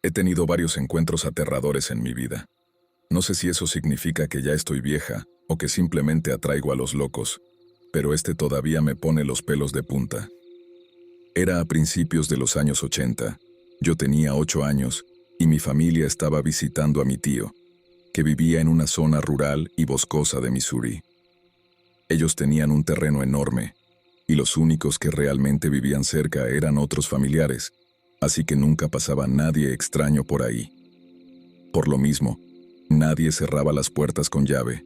He tenido varios encuentros aterradores en mi vida. No sé si eso significa que ya estoy vieja o que simplemente atraigo a los locos, pero este todavía me pone los pelos de punta. Era a principios de los años 80. Yo tenía 8 años y mi familia estaba visitando a mi tío, que vivía en una zona rural y boscosa de Missouri. Ellos tenían un terreno enorme, y los únicos que realmente vivían cerca eran otros familiares, así que nunca pasaba nadie extraño por ahí. Por lo mismo, nadie cerraba las puertas con llave,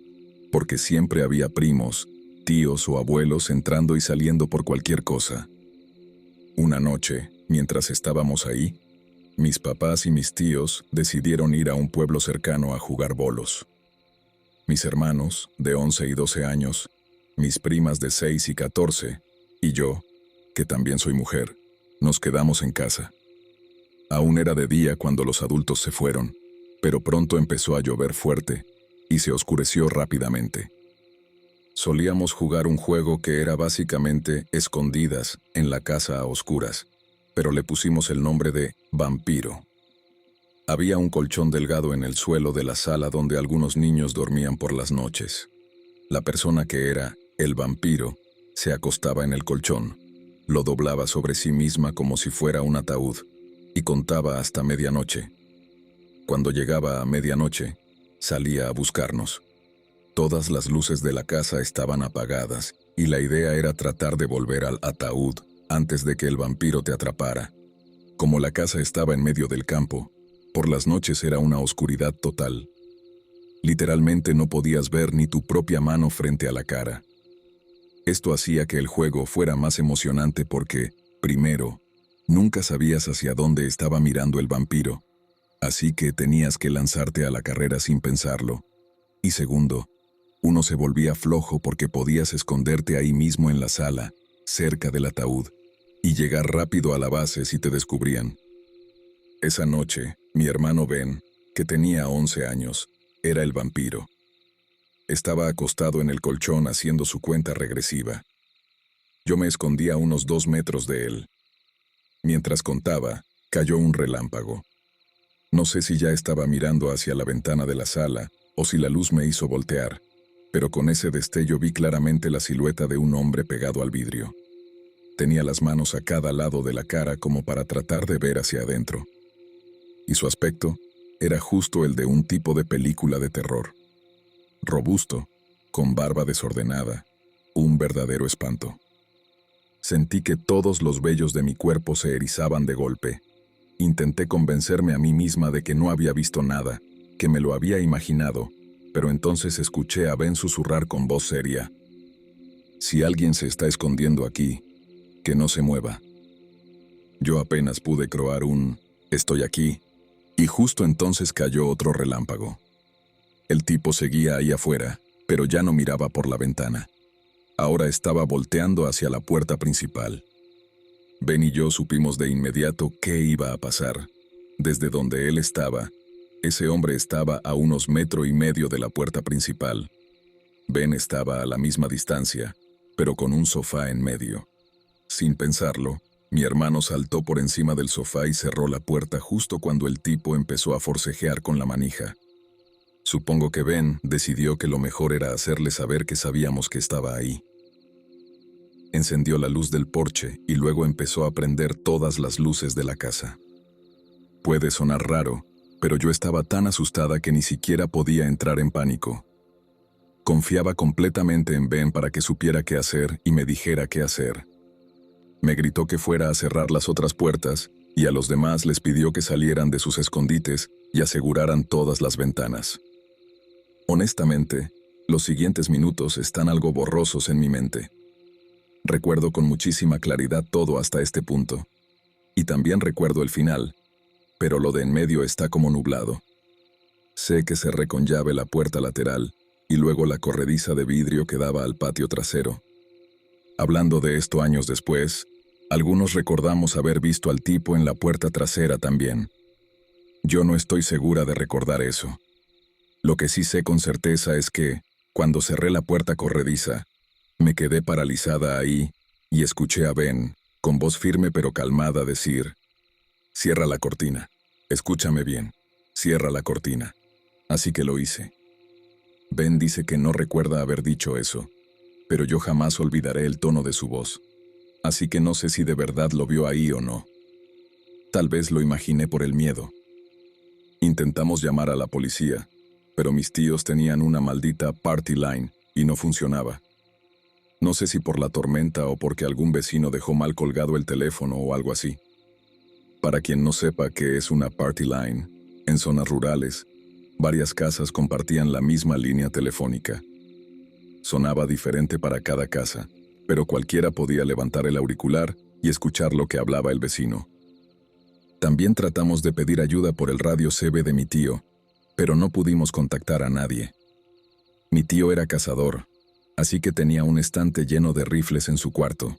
porque siempre había primos, tíos o abuelos entrando y saliendo por cualquier cosa. Una noche, mientras estábamos ahí, mis papás y mis tíos decidieron ir a un pueblo cercano a jugar bolos. Mis hermanos, de 11 y 12 años, mis primas de 6 y 14, y yo, que también soy mujer, nos quedamos en casa. Aún era de día cuando los adultos se fueron, pero pronto empezó a llover fuerte y se oscureció rápidamente. Solíamos jugar un juego que era básicamente escondidas en la casa a oscuras, pero le pusimos el nombre de vampiro. Había un colchón delgado en el suelo de la sala donde algunos niños dormían por las noches. La persona que era el vampiro se acostaba en el colchón, lo doblaba sobre sí misma como si fuera un ataúd y contaba hasta medianoche. Cuando llegaba a medianoche, salía a buscarnos. Todas las luces de la casa estaban apagadas y la idea era tratar de volver al ataúd antes de que el vampiro te atrapara. Como la casa estaba en medio del campo, por las noches era una oscuridad total. Literalmente no podías ver ni tu propia mano frente a la cara. Esto hacía que el juego fuera más emocionante porque, primero, nunca sabías hacia dónde estaba mirando el vampiro, así que tenías que lanzarte a la carrera sin pensarlo. Y segundo, uno se volvía flojo porque podías esconderte ahí mismo en la sala, cerca del ataúd, y llegar rápido a la base si te descubrían. Esa noche, mi hermano Ben, que tenía 11 años, era el vampiro. Estaba acostado en el colchón haciendo su cuenta regresiva. Yo me escondía a unos 2 metros de él. Mientras contaba, cayó un relámpago. No sé si ya estaba mirando hacia la ventana de la sala o si la luz me hizo voltear, pero con ese destello vi claramente la silueta de un hombre pegado al vidrio. Tenía las manos a cada lado de la cara como para tratar de ver hacia adentro. Y su aspecto era justo el de un tipo de película de terror. Robusto, con barba desordenada, un verdadero espanto. Sentí que todos los vellos de mi cuerpo se erizaban de golpe. Intenté convencerme a mí misma de que no había visto nada, que me lo había imaginado, pero entonces escuché a Ben susurrar con voz seria: «Si alguien se está escondiendo aquí, que no se mueva». Yo apenas pude croar un «estoy aquí», y justo entonces cayó otro relámpago. El tipo seguía ahí afuera, pero ya no miraba por la ventana. Ahora estaba volteando hacia la puerta principal. Ben y yo supimos de inmediato qué iba a pasar. Desde donde él estaba, ese hombre estaba a unos 1,5 metros de la puerta principal. Ben estaba a la misma distancia, pero con un sofá en medio. Sin pensarlo, mi hermano saltó por encima del sofá y cerró la puerta justo cuando el tipo empezó a forcejear con la manija. Supongo que Ben decidió que lo mejor era hacerle saber que sabíamos que estaba ahí. Encendió la luz del porche y luego empezó a prender todas las luces de la casa. Puede sonar raro, pero yo estaba tan asustada que ni siquiera podía entrar en pánico. Confiaba completamente en Ben para que supiera qué hacer y me dijera qué hacer. Me gritó que fuera a cerrar las otras puertas y a los demás les pidió que salieran de sus escondites y aseguraran todas las ventanas. Honestamente, los siguientes minutos están algo borrosos en mi mente. Recuerdo con muchísima claridad todo hasta este punto. Y también recuerdo el final, pero lo de en medio está como nublado. Sé que cerré con llave la puerta lateral y luego la corrediza de vidrio que daba al patio trasero. Hablando de esto años después, algunos recordamos haber visto al tipo en la puerta trasera también. Yo no estoy segura de recordar eso. Lo que sí sé con certeza es que, cuando cerré la puerta corrediza, me quedé paralizada ahí y escuché a Ben, con voz firme pero calmada, decir: «Cierra la cortina, Escúchame bien. Cierra la cortina. Así que lo hice. Ben dice que no recuerda haber dicho eso, pero yo jamás olvidaré el tono de su voz. Así que no sé si de verdad lo vio ahí o no. Tal vez lo imaginé por el miedo. Intentamos llamar a la policía, pero mis tíos tenían una maldita party line y no funcionaba. No sé si por la tormenta o porque algún vecino dejó mal colgado el teléfono o algo así. Para quien no sepa qué es una party line, en zonas rurales, varias casas compartían la misma línea telefónica. Sonaba diferente para cada casa, pero cualquiera podía levantar el auricular y escuchar lo que hablaba el vecino. También tratamos de pedir ayuda por el radio CB de mi tío, pero no pudimos contactar a nadie. Mi tío era cazador, así que tenía un estante lleno de rifles en su cuarto.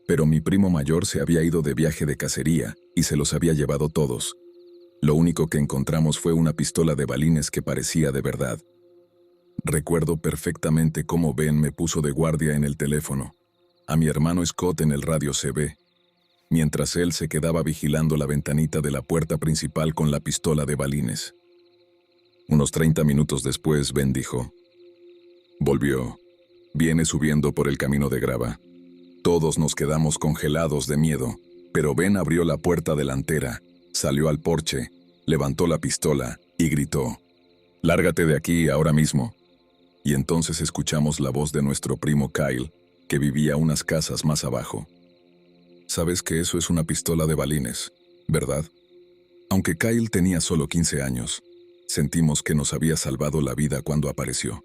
Pero mi primo mayor se había ido de viaje de cacería y se los había llevado todos. Lo único que encontramos fue una pistola de balines que parecía de verdad. Recuerdo perfectamente cómo Ben me puso de guardia en el teléfono, a mi hermano Scott en el radio CB, mientras él se quedaba vigilando la ventanita de la puerta principal con la pistola de balines. Unos 30 minutos después, Ben dijo: volvió. Viene subiendo por el camino de grava. Todos nos quedamos congelados de miedo, pero Ben abrió la puerta delantera, salió al porche, levantó la pistola y gritó: «Lárgate de aquí ahora mismo». Y entonces escuchamos la voz de nuestro primo Kyle, que vivía unas casas más abajo. Sabes que eso es una pistola de balines, ¿verdad? Aunque Kyle tenía solo 15 años, sentimos que nos había salvado la vida cuando apareció.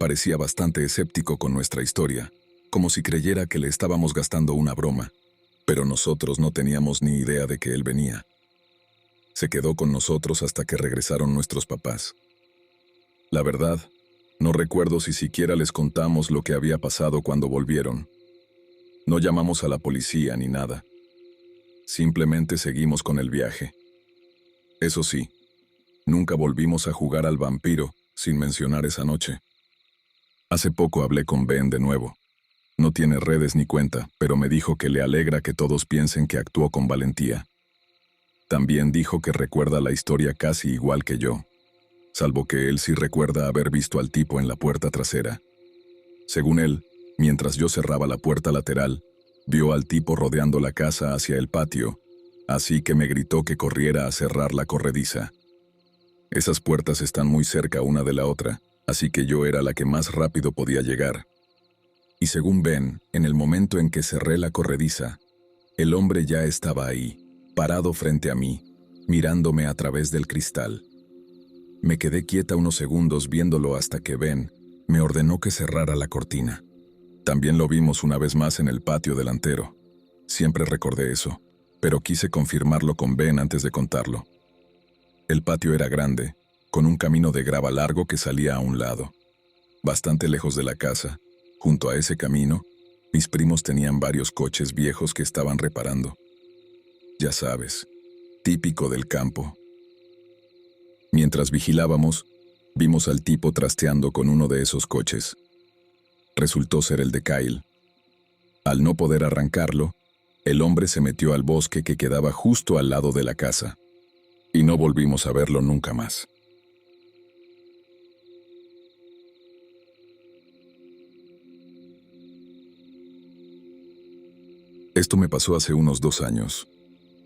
Parecía bastante escéptico con nuestra historia, como si creyera que le estábamos gastando una broma, pero nosotros no teníamos ni idea de que él venía. Se quedó con nosotros hasta que regresaron nuestros papás. La verdad, no recuerdo si siquiera les contamos lo que había pasado cuando volvieron. No llamamos a la policía ni nada. Simplemente seguimos con el viaje. Eso sí, nunca volvimos a jugar al vampiro sin mencionar esa noche. Hace poco hablé con Ben de nuevo. No tiene redes ni cuenta, pero me dijo que le alegra que todos piensen que actuó con valentía. También dijo que recuerda la historia casi igual que yo, salvo que él sí recuerda haber visto al tipo en la puerta trasera. Según él, mientras yo cerraba la puerta lateral, vio al tipo rodeando la casa hacia el patio, así que me gritó que corriera a cerrar la corrediza. Esas puertas están muy cerca una de la otra, así que yo era la que más rápido podía llegar. Y según Ben, en el momento en que cerré la corrediza, el hombre ya estaba ahí, parado frente a mí, mirándome a través del cristal. Me quedé quieta unos segundos viéndolo hasta que Ben me ordenó que cerrara la cortina. También lo vimos una vez más en el patio delantero. Siempre recordé eso, pero quise confirmarlo con Ben antes de contarlo. El patio era grande, con un camino de grava largo que salía a un lado. Bastante lejos de la casa, junto a ese camino, mis primos tenían varios coches viejos que estaban reparando. Ya sabes, típico del campo. Mientras vigilábamos, vimos al tipo trasteando con uno de esos coches. Resultó ser el de Kyle. Al no poder arrancarlo, el hombre se metió al bosque que quedaba justo al lado de la casa, y no volvimos a verlo nunca más. Esto me pasó hace unos 2 años.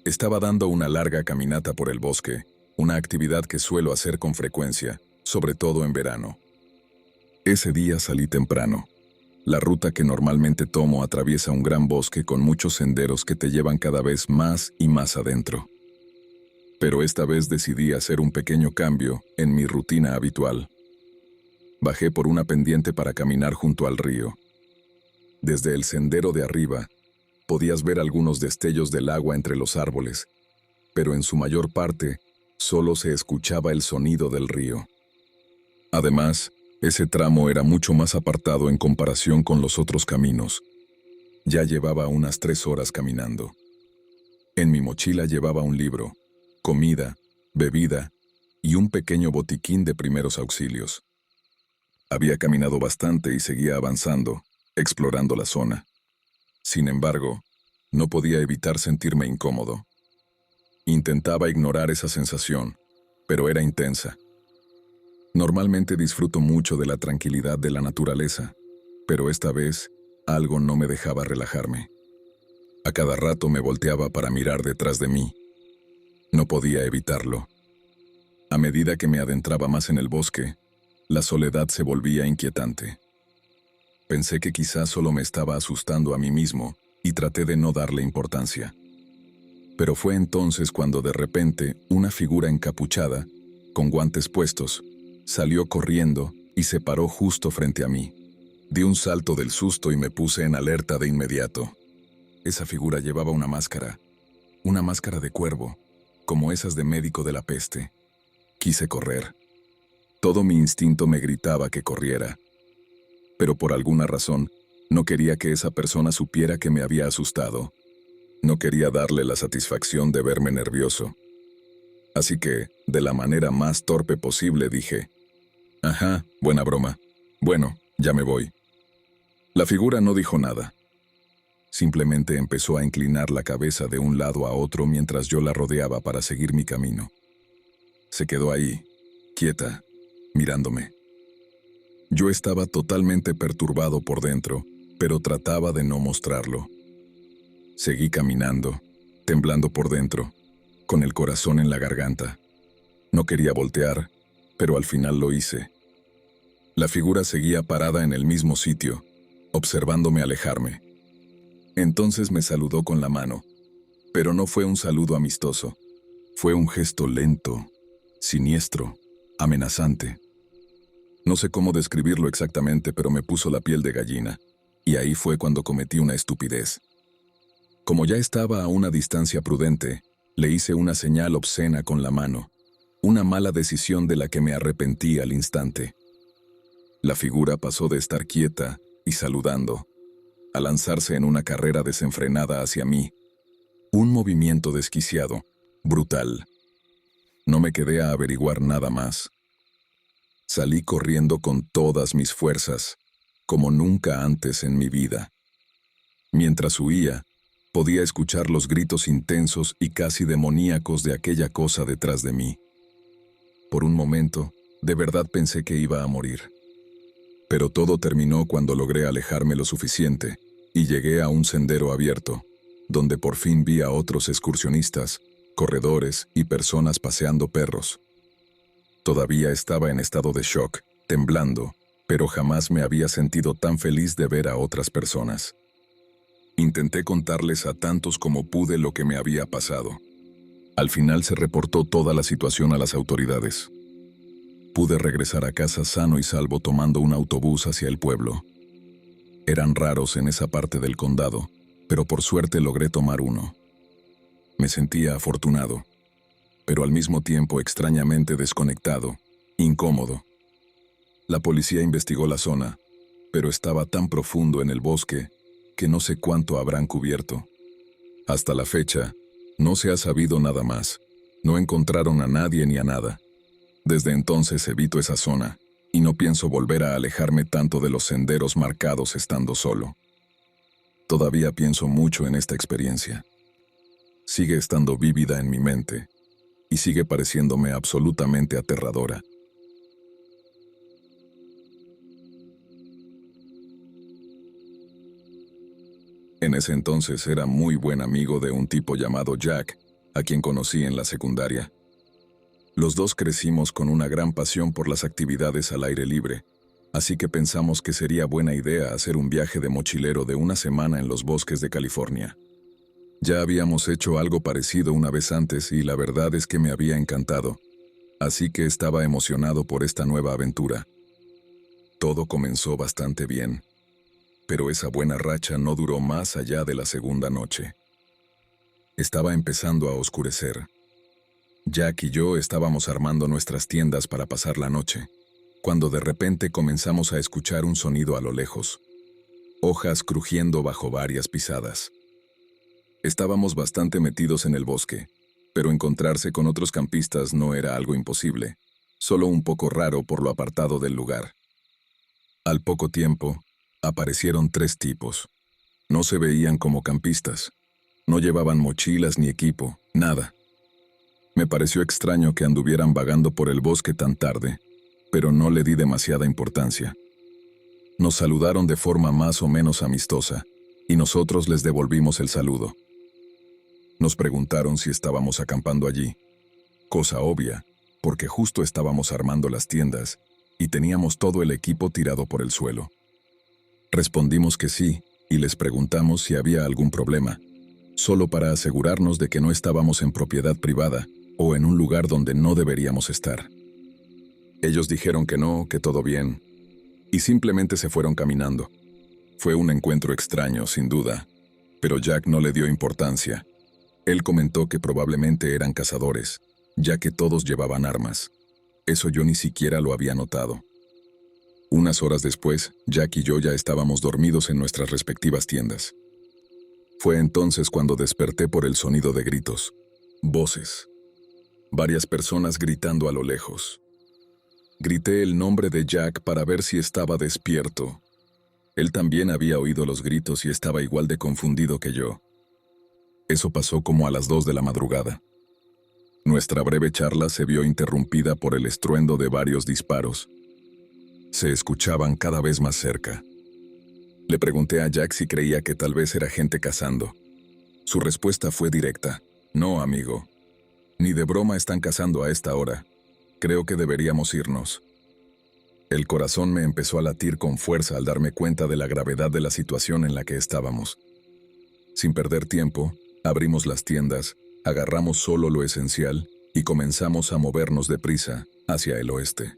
Estaba dando una larga caminata por el bosque, una actividad que suelo hacer con frecuencia, sobre todo en verano. Ese día salí temprano. La ruta que normalmente tomo atraviesa un gran bosque con muchos senderos que te llevan cada vez más y más adentro. Pero esta vez decidí hacer un pequeño cambio en mi rutina habitual. Bajé por una pendiente para caminar junto al río. Desde el sendero de arriba, podías ver algunos destellos del agua entre los árboles, pero en su mayor parte, solo se escuchaba el sonido del río. Además, ese tramo era mucho más apartado en comparación con los otros caminos. Ya llevaba unas 3 horas caminando. En mi mochila llevaba un libro, comida, bebida y un pequeño botiquín de primeros auxilios. Había caminado bastante y seguía avanzando, explorando la zona. Sin embargo, no podía evitar sentirme incómodo. Intentaba ignorar esa sensación, pero era intensa. Normalmente disfruto mucho de la tranquilidad de la naturaleza, pero esta vez algo no me dejaba relajarme. A cada rato me volteaba para mirar detrás de mí. No podía evitarlo. A medida que me adentraba más en el bosque, la soledad se volvía inquietante. Pensé que quizás solo me estaba asustando a mí mismo y traté de no darle importancia. Pero fue entonces cuando de repente una figura encapuchada, con guantes puestos, salió corriendo y se paró justo frente a mí. Di un salto del susto y me puse en alerta de inmediato. Esa figura llevaba una máscara de cuervo, como esas de médico de la peste. Quise correr. Todo mi instinto me gritaba que corriera. Pero por alguna razón, no quería que esa persona supiera que me había asustado. No quería darle la satisfacción de verme nervioso. Así que, de la manera más torpe posible, dije: «Ajá, buena broma. Bueno, ya me voy». La figura no dijo nada. Simplemente empezó a inclinar la cabeza de un lado a otro mientras yo la rodeaba para seguir mi camino. Se quedó ahí, quieta, mirándome. Yo estaba totalmente perturbado por dentro, pero trataba de no mostrarlo. Seguí caminando, temblando por dentro, con el corazón en la garganta. No quería voltear, pero al final lo hice. La figura seguía parada en el mismo sitio, observándome alejarme. Entonces me saludó con la mano, pero no fue un saludo amistoso. Fue un gesto lento, siniestro, amenazante. No sé cómo describirlo exactamente, pero me puso la piel de gallina, y ahí fue cuando cometí una estupidez. Como ya estaba a una distancia prudente, le hice una señal obscena con la mano, una mala decisión de la que me arrepentí al instante. La figura pasó de estar quieta y saludando a lanzarse en una carrera desenfrenada hacia mí. Un movimiento desquiciado, brutal. No me quedé a averiguar nada más. Salí corriendo con todas mis fuerzas, como nunca antes en mi vida. Mientras huía, podía escuchar los gritos intensos y casi demoníacos de aquella cosa detrás de mí. Por un momento, de verdad pensé que iba a morir. Pero todo terminó cuando logré alejarme lo suficiente y llegué a un sendero abierto, donde por fin vi a otros excursionistas, corredores y personas paseando perros. Todavía estaba en estado de shock, temblando, pero jamás me había sentido tan feliz de ver a otras personas. Intenté contarles a tantos como pude lo que me había pasado. Al final se reportó toda la situación a las autoridades. Pude regresar a casa sano y salvo tomando un autobús hacia el pueblo. Eran raros en esa parte del condado, pero por suerte logré tomar uno. Me sentía afortunado, pero al mismo tiempo extrañamente desconectado, incómodo. La policía investigó la zona, pero estaba tan profundo en el bosque que no sé cuánto habrán cubierto. Hasta la fecha, no se ha sabido nada más. No encontraron a nadie ni a nada. Desde entonces evito esa zona, y no pienso volver a alejarme tanto de los senderos marcados estando solo. Todavía pienso mucho en esta experiencia. Sigue estando vívida en mi mente, y sigue pareciéndome absolutamente aterradora. En ese entonces era muy buen amigo de un tipo llamado Jack, a quien conocí en la secundaria. Los dos crecimos con una gran pasión por las actividades al aire libre, así que pensamos que sería buena idea hacer un viaje de mochilero de una semana en los bosques de California. Ya habíamos hecho algo parecido una vez antes y la verdad es que me había encantado, así que estaba emocionado por esta nueva aventura. Todo comenzó bastante bien, pero esa buena racha no duró más allá de la segunda noche. Estaba empezando a oscurecer. Jack y yo estábamos armando nuestras tiendas para pasar la noche, cuando de repente comenzamos a escuchar un sonido a lo lejos. Hojas crujiendo bajo varias pisadas. Estábamos bastante metidos en el bosque, pero encontrarse con otros campistas no era algo imposible, solo un poco raro por lo apartado del lugar. Al poco tiempo, aparecieron 3 tipos. No se veían como campistas. No llevaban mochilas ni equipo, nada. Me pareció extraño que anduvieran vagando por el bosque tan tarde, pero no le di demasiada importancia. Nos saludaron de forma más o menos amistosa, y nosotros les devolvimos el saludo. Nos preguntaron si estábamos acampando allí, cosa obvia, porque justo estábamos armando las tiendas y teníamos todo el equipo tirado por el suelo. Respondimos que sí, y les preguntamos si había algún problema, solo para asegurarnos de que no estábamos en propiedad privada o en un lugar donde no deberíamos estar. Ellos dijeron que no, que todo bien, y simplemente se fueron caminando. Fue un encuentro extraño, sin duda, pero Jack no le dio importancia. Él comentó que probablemente eran cazadores, ya que todos llevaban armas. Eso yo ni siquiera lo había notado. Unas horas después, Jack y yo ya estábamos dormidos en nuestras respectivas tiendas. Fue entonces cuando desperté por el sonido de gritos, voces. Varias personas gritando a lo lejos. Grité el nombre de Jack para ver si estaba despierto. Él también había oído los gritos y estaba igual de confundido que yo. Eso pasó como a las 2 de la madrugada. Nuestra breve charla se vio interrumpida por el estruendo de varios disparos. Se escuchaban cada vez más cerca. Le pregunté a Jack si creía que tal vez era gente cazando. Su respuesta fue directa. No, amigo. Ni de broma están cazando a esta hora. Creo que deberíamos irnos. El corazón me empezó a latir con fuerza al darme cuenta de la gravedad de la situación en la que estábamos. Sin perder tiempo, abrimos las tiendas, agarramos solo lo esencial y comenzamos a movernos deprisa hacia el oeste.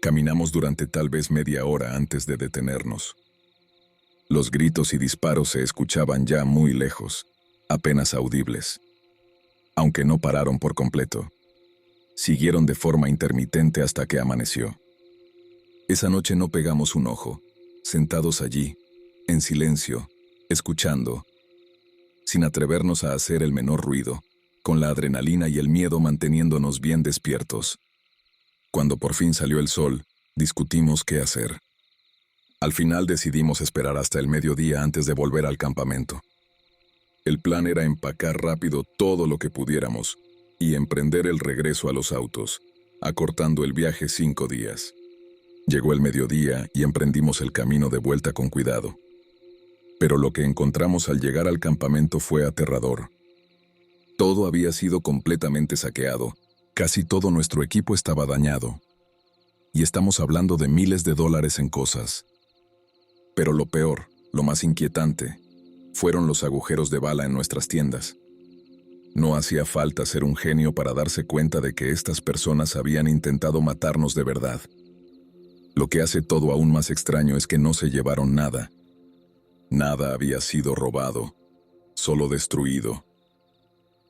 Caminamos durante tal vez media hora antes de detenernos. Los gritos y disparos se escuchaban ya muy lejos, apenas audibles. Aunque no pararon por completo. Siguieron de forma intermitente hasta que amaneció. Esa noche no pegamos un ojo, sentados allí, en silencio, escuchando, sin atrevernos a hacer el menor ruido, con la adrenalina y el miedo manteniéndonos bien despiertos. Cuando por fin salió el sol, discutimos qué hacer. Al final decidimos esperar hasta el mediodía antes de volver al campamento. El plan era empacar rápido todo lo que pudiéramos y emprender el regreso a los autos, acortando el viaje 5 días. Llegó el mediodía y emprendimos el camino de vuelta con cuidado. Pero lo que encontramos al llegar al campamento fue aterrador. Todo había sido completamente saqueado, casi todo nuestro equipo estaba dañado. Y estamos hablando de miles de dólares en cosas. Pero lo peor, lo más inquietante, fueron los agujeros de bala en nuestras tiendas. No hacía falta ser un genio para darse cuenta de que estas personas habían intentado matarnos de verdad. Lo que hace todo aún más extraño es que no se llevaron nada. Nada había sido robado, solo destruido.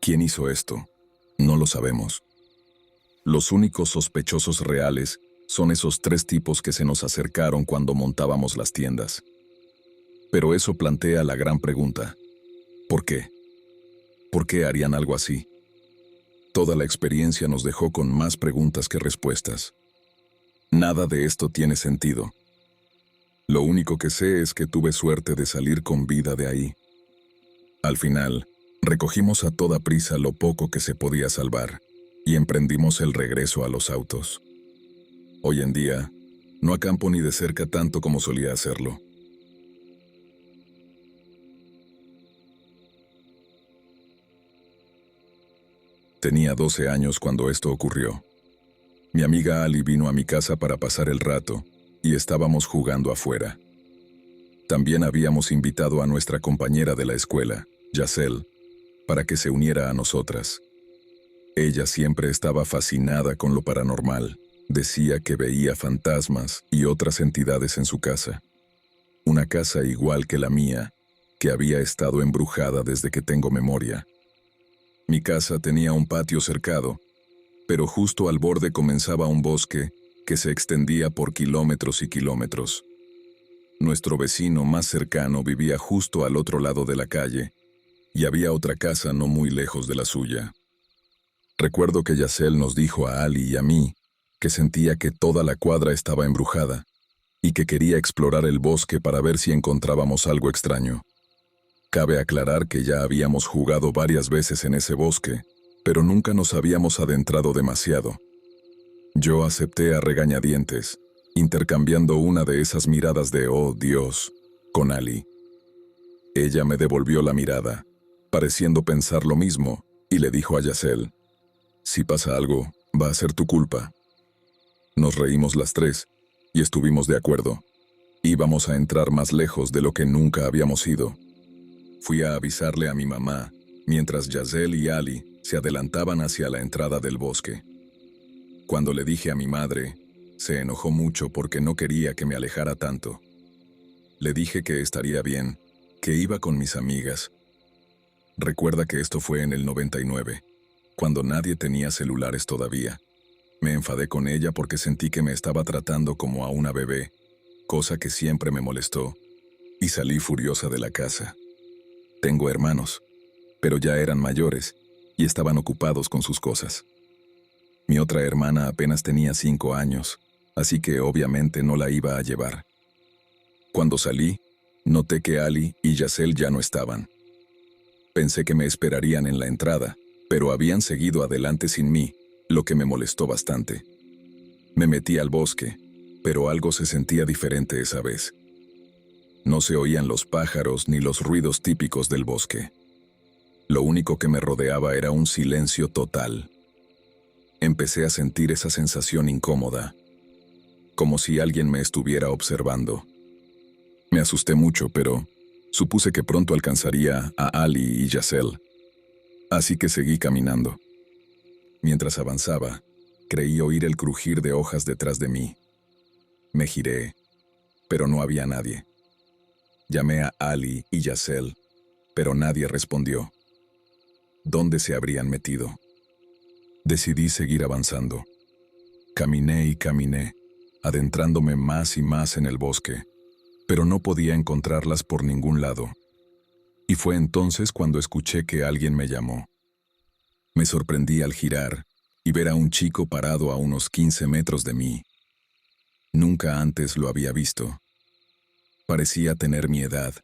¿Quién hizo esto? No lo sabemos. Los únicos sospechosos reales son esos 3 tipos que se nos acercaron cuando montábamos las tiendas. Pero eso plantea la gran pregunta. ¿Por qué? ¿Por qué harían algo así? Toda la experiencia nos dejó con más preguntas que respuestas. Nada de esto tiene sentido. Lo único que sé es que tuve suerte de salir con vida de ahí. Al final, recogimos a toda prisa lo poco que se podía salvar y emprendimos el regreso a los autos. Hoy en día, no acampo ni de cerca tanto como solía hacerlo. Tenía 12 años cuando esto ocurrió. Mi amiga Ali vino a mi casa para pasar el rato y estábamos jugando afuera. También habíamos invitado a nuestra compañera de la escuela, Yacel, para que se uniera a nosotras. Ella siempre estaba fascinada con lo paranormal. Decía que veía fantasmas y otras entidades en su casa. Una casa igual que la mía, que había estado embrujada desde que tengo memoria. Mi casa tenía un patio cercado, pero justo al borde comenzaba un bosque que se extendía por kilómetros y kilómetros. Nuestro vecino más cercano vivía justo al otro lado de la calle, y había otra casa no muy lejos de la suya. Recuerdo que Yacel nos dijo a Ali y a mí que sentía que toda la cuadra estaba embrujada, y que quería explorar el bosque para ver si encontrábamos algo extraño. Cabe aclarar que ya habíamos jugado varias veces en ese bosque, pero nunca nos habíamos adentrado demasiado. Yo acepté a regañadientes, intercambiando una de esas miradas de «oh Dios» con Ali. Ella me devolvió la mirada, pareciendo pensar lo mismo, y le dijo a Yacel: «Si pasa algo, va a ser tu culpa». Nos reímos las tres, y estuvimos de acuerdo. Íbamos a entrar más lejos de lo que nunca habíamos ido. Fui a avisarle a mi mamá, mientras Yacel y Ali se adelantaban hacia la entrada del bosque. Cuando le dije a mi madre, se enojó mucho porque no quería que me alejara tanto. Le dije que estaría bien, que iba con mis amigas. Recuerda que esto fue en el 99, cuando nadie tenía celulares todavía. Me enfadé con ella porque sentí que me estaba tratando como a una bebé, cosa que siempre me molestó, y salí furiosa de la casa. Tengo hermanos, pero ya eran mayores y estaban ocupados con sus cosas. Mi otra hermana apenas tenía 5 años, así que obviamente no la iba a llevar. Cuando salí, noté que Ali y Yacel ya no estaban. Pensé que me esperarían en la entrada, pero habían seguido adelante sin mí, lo que me molestó bastante. Me metí al bosque, pero algo se sentía diferente esa vez. No se oían los pájaros ni los ruidos típicos del bosque. Lo único que me rodeaba era un silencio total. Empecé a sentir esa sensación incómoda, como si alguien me estuviera observando. Me asusté mucho, pero supuse que pronto alcanzaría a Ali y Yacel. Así que seguí caminando. Mientras avanzaba, creí oír el crujir de hojas detrás de mí. Me giré, pero no había nadie. Llamé a Ali y Yacel, pero nadie respondió. ¿Dónde se habrían metido? Decidí seguir avanzando. Caminé y caminé, adentrándome más y más en el bosque, pero no podía encontrarlas por ningún lado. Y fue entonces cuando escuché que alguien me llamó. Me sorprendí al girar y ver a un chico parado a unos 15 metros de mí. Nunca antes lo había visto. Parecía tener mi edad,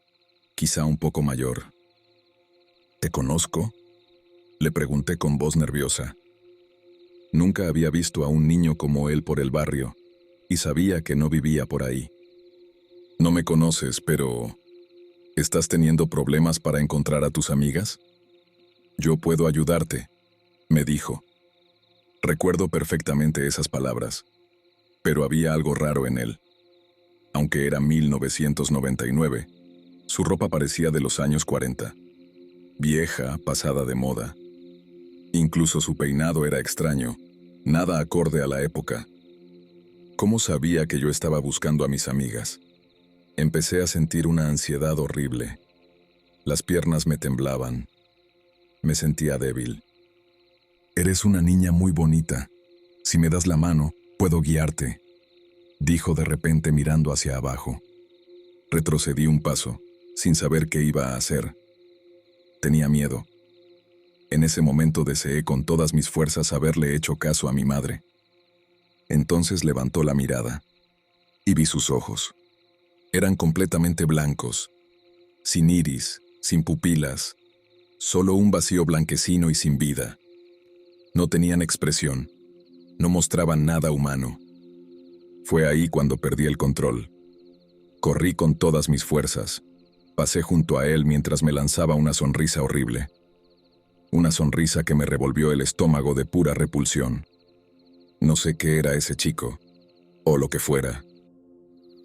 quizá un poco mayor. ¿Te conozco?, le pregunté con voz nerviosa. Nunca había visto a un niño como él por el barrio, y sabía que no vivía por ahí. No me conoces, pero ¿estás teniendo problemas para encontrar a tus amigas? Yo puedo ayudarte, me dijo. Recuerdo perfectamente esas palabras, pero había algo raro en él. Aunque era 1999, su ropa parecía de los años 40. Vieja, pasada de moda. Incluso su peinado era extraño, nada acorde a la época. ¿Cómo sabía que yo estaba buscando a mis amigas? Empecé a sentir una ansiedad horrible. Las piernas me temblaban. Me sentía débil. «Eres una niña muy bonita. Si me das la mano, puedo guiarte», dijo de repente mirando hacia abajo. Retrocedí un paso, sin saber qué iba a hacer. Tenía miedo. En ese momento deseé con todas mis fuerzas haberle hecho caso a mi madre. Entonces levantó la mirada y vi sus ojos. Eran completamente blancos, sin iris, sin pupilas, solo un vacío blanquecino y sin vida. No tenían expresión, no mostraban nada humano. Fue ahí cuando perdí el control. Corrí con todas mis fuerzas. Pasé junto a él mientras me lanzaba una sonrisa horrible. Una sonrisa que me revolvió el estómago de pura repulsión. No sé qué era ese chico, o lo que fuera.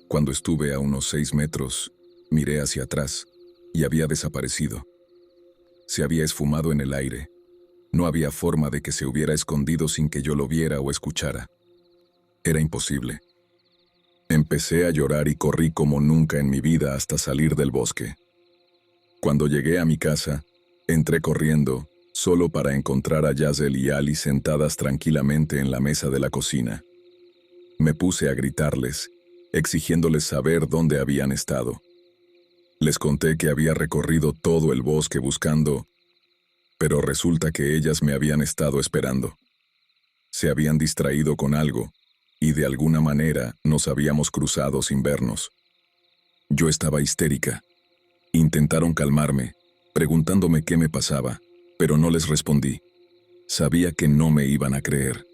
Cuando estuve a unos 6 metros, miré hacia atrás y había desaparecido. Se había esfumado en el aire. No había forma de que se hubiera escondido sin que yo lo viera o escuchara. Era imposible. Empecé a llorar y corrí como nunca en mi vida hasta salir del bosque. Cuando llegué a mi casa, entré corriendo, solo para encontrar a Yacel y Ali sentadas tranquilamente en la mesa de la cocina. Me puse a gritarles, exigiéndoles saber dónde habían estado. Les conté que había recorrido todo el bosque buscando, pero resulta que ellas me habían estado esperando. Se habían distraído con algo, y de alguna manera nos habíamos cruzado sin vernos. Yo estaba histérica. Intentaron calmarme, preguntándome qué me pasaba, pero no les respondí. Sabía que no me iban a creer.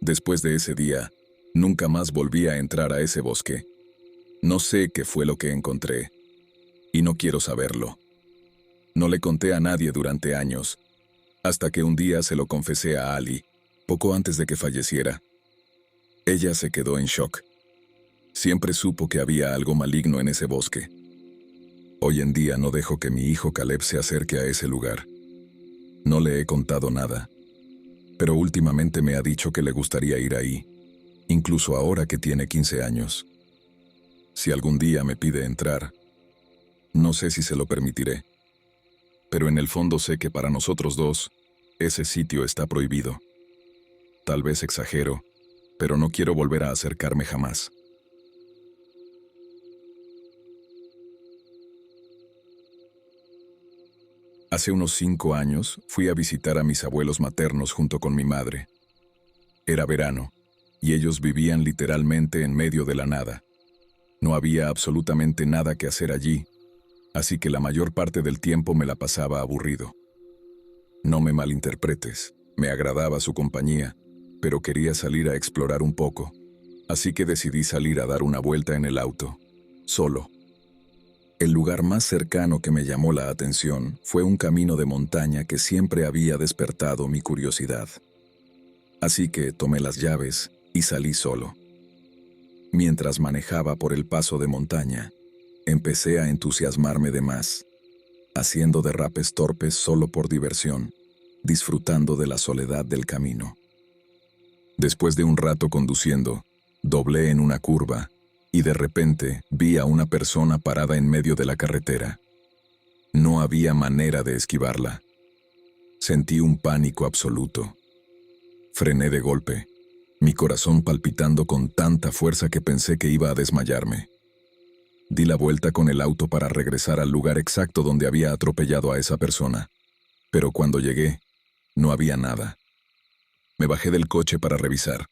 Después de ese día, nunca más volví a entrar a ese bosque. No sé qué fue lo que encontré, y no quiero saberlo. No le conté a nadie durante años, hasta que un día se lo confesé a Ali, poco antes de que falleciera. Ella se quedó en shock. Siempre supo que había algo maligno en ese bosque. Hoy en día no dejo que mi hijo Caleb se acerque a ese lugar. No le he contado nada, pero últimamente me ha dicho que le gustaría ir ahí, incluso ahora que tiene 15 años. Si algún día me pide entrar, no sé si se lo permitiré, pero en el fondo sé que para nosotros dos, ese sitio está prohibido. Tal vez exagero, pero no quiero volver a acercarme jamás. Hace unos 5 años fui a visitar a mis abuelos maternos junto con mi madre. Era verano, y ellos vivían literalmente en medio de la nada. No había absolutamente nada que hacer allí, así que la mayor parte del tiempo me la pasaba aburrido. No me malinterpretes, me agradaba su compañía, pero quería salir a explorar un poco, así que decidí salir a dar una vuelta en el auto, solo. El lugar más cercano que me llamó la atención fue un camino de montaña que siempre había despertado mi curiosidad. Así que tomé las llaves y salí solo. Mientras manejaba por el paso de montaña, empecé a entusiasmarme de más, haciendo derrapes torpes solo por diversión, disfrutando de la soledad del camino. Después de un rato conduciendo, doblé en una curva y de repente vi a una persona parada en medio de la carretera. No había manera de esquivarla. Sentí un pánico absoluto. Frené de golpe, mi corazón palpitando con tanta fuerza que pensé que iba a desmayarme. Di la vuelta con el auto para regresar al lugar exacto donde había atropellado a esa persona. Pero cuando llegué, no había nada. Me bajé del coche para revisar.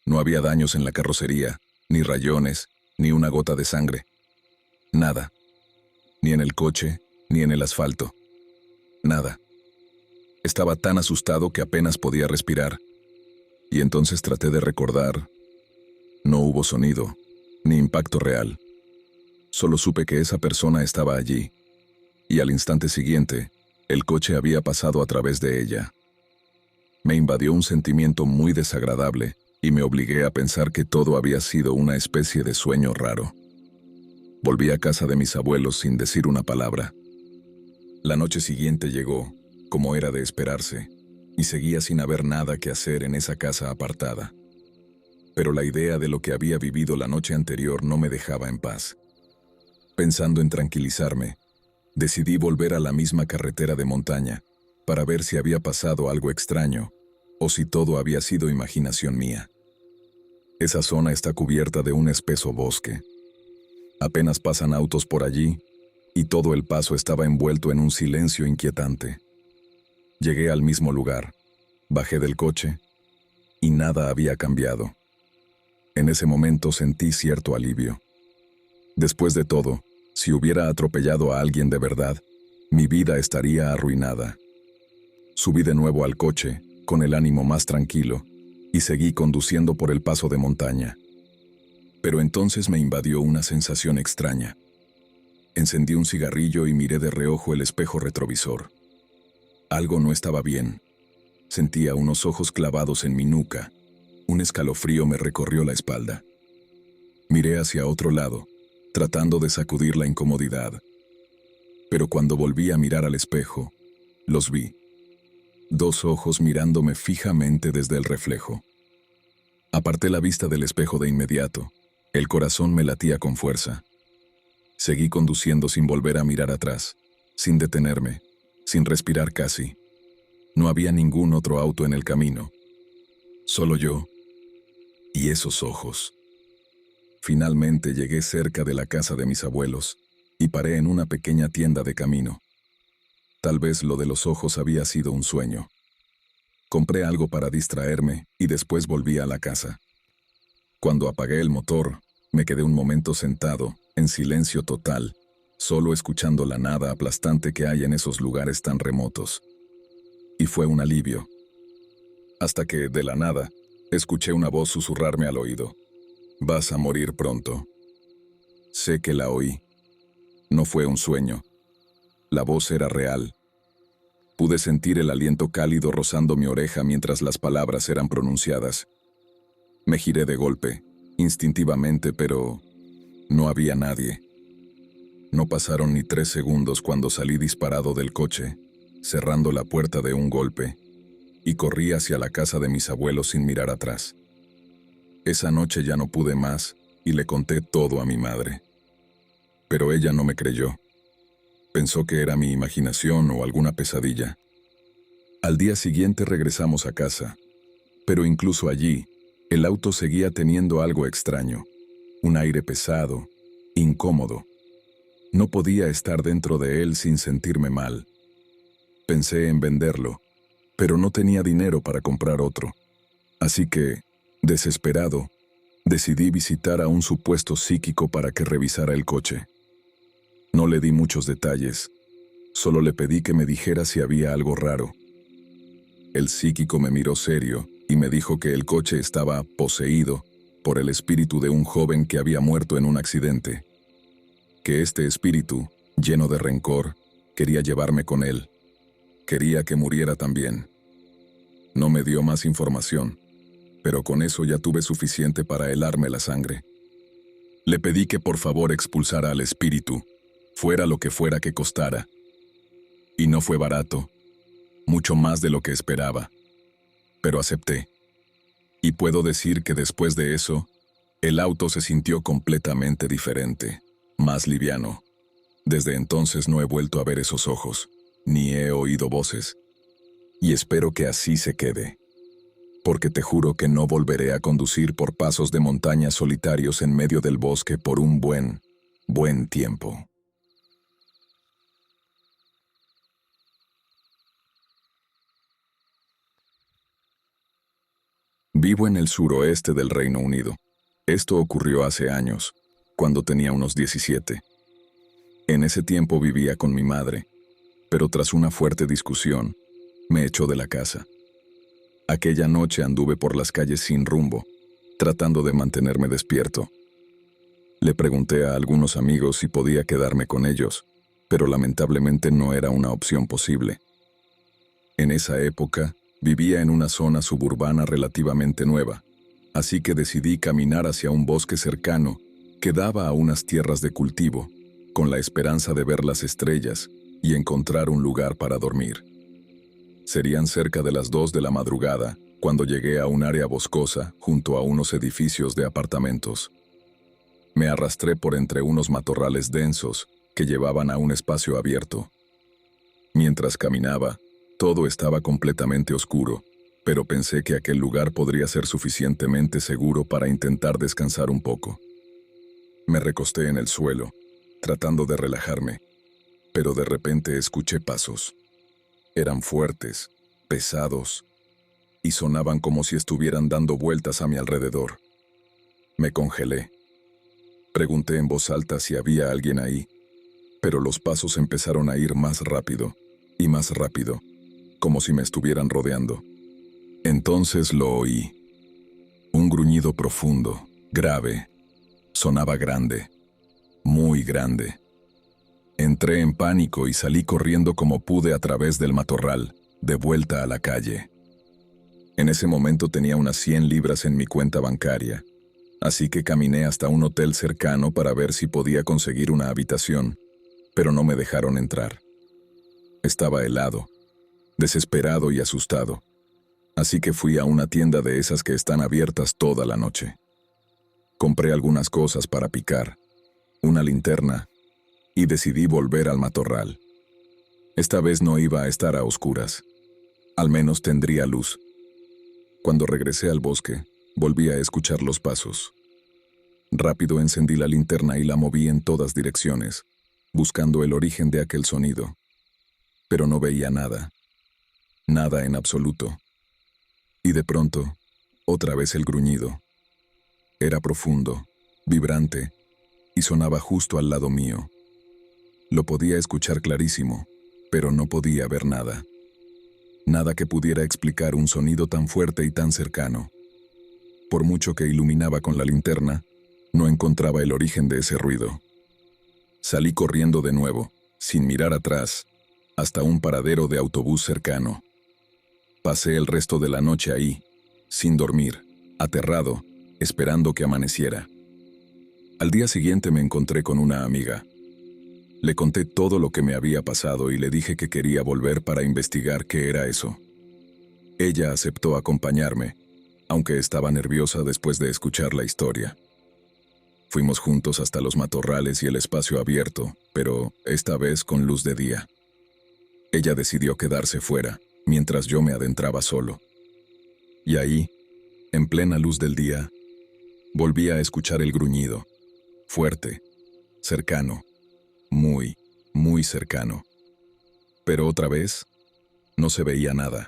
No había daños en la carrocería, ni rayones, ni una gota de sangre. Nada. Ni en el coche, ni en el asfalto. Nada. Estaba tan asustado que apenas podía respirar. Y entonces traté de recordar. No hubo sonido, ni impacto real. Solo supe que esa persona estaba allí. Y al instante siguiente, el coche había pasado a través de ella. Me invadió un sentimiento muy desagradable y me obligué a pensar que todo había sido una especie de sueño raro. Volví a casa de mis abuelos sin decir una palabra. La noche siguiente llegó, como era de esperarse, y seguía sin haber nada que hacer en esa casa apartada. Pero la idea de lo que había vivido la noche anterior no me dejaba en paz. Pensando en tranquilizarme, decidí volver a la misma carretera de montaña para ver si había pasado algo extraño o si todo había sido imaginación mía. Esa zona está cubierta de un espeso bosque. Apenas pasan autos por allí, y todo el paso estaba envuelto en un silencio inquietante. Llegué al mismo lugar, bajé del coche, y nada había cambiado. En ese momento sentí cierto alivio. Después de todo, si hubiera atropellado a alguien de verdad, mi vida estaría arruinada. Subí de nuevo al coche, con el ánimo más tranquilo, y seguí conduciendo por el paso de montaña. Pero entonces me invadió una sensación extraña. Encendí un cigarrillo y miré de reojo el espejo retrovisor. Algo no estaba bien. Sentía unos ojos clavados en mi nuca. Un escalofrío me recorrió la espalda. Miré hacia otro lado, tratando de sacudir la incomodidad. Pero cuando volví a mirar al espejo, los vi. 2 ojos mirándome fijamente desde el reflejo. Aparté la vista del espejo de inmediato. El corazón me latía con fuerza. Seguí conduciendo sin volver a mirar atrás, sin detenerme, sin respirar casi. No había ningún otro auto en el camino. Solo yo y esos ojos. Finalmente llegué cerca de la casa de mis abuelos y paré en una pequeña tienda de camino. Tal vez lo de los ojos había sido un sueño. Compré algo para distraerme y después volví a la casa. Cuando apagué el motor, me quedé un momento sentado, en silencio total, solo escuchando la nada aplastante que hay en esos lugares tan remotos. y fue un alivio. Hasta que, de la nada, escuché una voz susurrarme al oído. «Vas a morir pronto». Sé que la oí. No fue un sueño. La voz era real. Pude sentir el aliento cálido rozando mi oreja mientras las palabras eran pronunciadas. Me giré de golpe, instintivamente, pero no había nadie. No pasaron ni 3 segundos cuando salí disparado del coche, cerrando la puerta de un golpe, y corrí hacia la casa de mis abuelos sin mirar atrás. Esa noche ya no pude más y le conté todo a mi madre. Pero ella no me creyó. Pensó que era mi imaginación o alguna pesadilla. Al día siguiente regresamos a casa, pero incluso allí, el auto seguía teniendo algo extraño, un aire pesado, incómodo. No podía estar dentro de él sin sentirme mal. Pensé en venderlo, pero no tenía dinero para comprar otro. Así que, desesperado, decidí visitar a un supuesto psíquico para que revisara el coche. No le di muchos detalles, solo le pedí que me dijera si había algo raro. El psíquico me miró serio y me dijo que el coche estaba poseído por el espíritu de un joven que había muerto en un accidente. Que este espíritu, lleno de rencor, quería llevarme con él. Quería que muriera también. No me dio más información, pero con eso ya tuve suficiente para helarme la sangre. Le pedí que por favor expulsara al espíritu, fuera lo que fuera que costara. Y no fue barato, mucho más de lo que esperaba, pero acepté. Y puedo decir que después de eso, el auto se sintió completamente diferente, más liviano. Desde entonces no he vuelto a ver esos ojos, ni he oído voces. Y espero que así se quede. Porque te juro que no volveré a conducir por pasos de montaña solitarios en medio del bosque por un buen tiempo. Vivo en el suroeste del Reino Unido. Esto ocurrió hace años, cuando tenía unos 17. En ese tiempo vivía con mi madre, pero tras una fuerte discusión, me echó de la casa. Aquella noche anduve por las calles sin rumbo, tratando de mantenerme despierto. Le pregunté a algunos amigos si podía quedarme con ellos, pero lamentablemente no era una opción posible. En esa época, vivía en una zona suburbana relativamente nueva, así que decidí caminar hacia un bosque cercano que daba a unas tierras de cultivo, con la esperanza de ver las estrellas y encontrar un lugar para dormir. Serían cerca de las 2 de la madrugada cuando llegué a un área boscosa junto a unos edificios de apartamentos. Me arrastré por entre unos matorrales densos que llevaban a un espacio abierto. Mientras caminaba, todo estaba completamente oscuro, pero pensé que aquel lugar podría ser suficientemente seguro para intentar descansar un poco. Me recosté en el suelo, tratando de relajarme, pero de repente escuché pasos. Eran fuertes, pesados, y sonaban como si estuvieran dando vueltas a mi alrededor. Me congelé. Pregunté en voz alta si había alguien ahí, pero los pasos empezaron a ir más rápido, y más rápido, como si me estuvieran rodeando. Entonces lo oí. Un gruñido profundo, grave. Sonaba grande, muy grande. Entré en pánico y salí corriendo como pude a través del matorral, de vuelta a la calle. En ese momento tenía unas 100 libras en mi cuenta bancaria, así que caminé hasta un hotel cercano para ver si podía conseguir una habitación, pero no me dejaron entrar. Estaba helado, desesperado y asustado, así que fui a una tienda de esas que están abiertas toda la noche. Compré algunas cosas para picar, una linterna, y decidí volver al matorral. Esta vez no iba a estar a oscuras. Al menos tendría luz. Cuando regresé al bosque, volví a escuchar los pasos. Rápido encendí la linterna y la moví en todas direcciones, buscando el origen de aquel sonido. Pero no veía nada. Nada en absoluto. Y de pronto, otra vez el gruñido. Era profundo, vibrante, y sonaba justo al lado mío. Lo podía escuchar clarísimo, pero no podía ver nada. Nada que pudiera explicar un sonido tan fuerte y tan cercano. Por mucho que iluminaba con la linterna, no encontraba el origen de ese ruido. Salí corriendo de nuevo, sin mirar atrás, hasta un paradero de autobús cercano. Pasé el resto de la noche ahí, sin dormir, aterrado, esperando que amaneciera. Al día siguiente me encontré con una amiga. Le conté todo lo que me había pasado y le dije que quería volver para investigar qué era eso. Ella aceptó acompañarme, aunque estaba nerviosa después de escuchar la historia. Fuimos juntos hasta los matorrales y el espacio abierto, pero esta vez con luz de día. Ella decidió quedarse fuera, mientras yo me adentraba solo. Y ahí, en plena luz del día, volví a escuchar el gruñido, fuerte, cercano, muy, muy cercano. Pero otra vez, no se veía nada,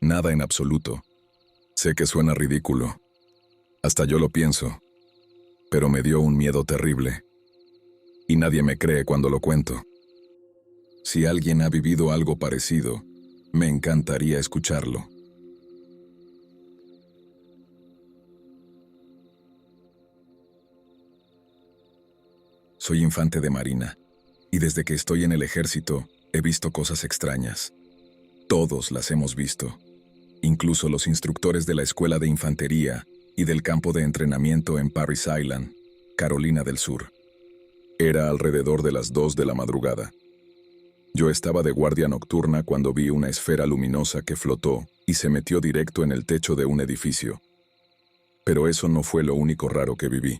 nada en absoluto. Sé que suena ridículo, hasta yo lo pienso, pero me dio un miedo terrible. Y nadie me cree cuando lo cuento. Si alguien ha vivido algo parecido, me encantaría escucharlo. Soy infante de marina, y desde que estoy en el ejército, he visto cosas extrañas. Todos las hemos visto, incluso los instructores de la escuela de infantería y del campo de entrenamiento en Parris Island, Carolina del Sur. Era alrededor de las 2 de la madrugada. Yo estaba de guardia nocturna cuando vi una esfera luminosa que flotó y se metió directo en el techo de un edificio. Pero eso no fue lo único raro que viví.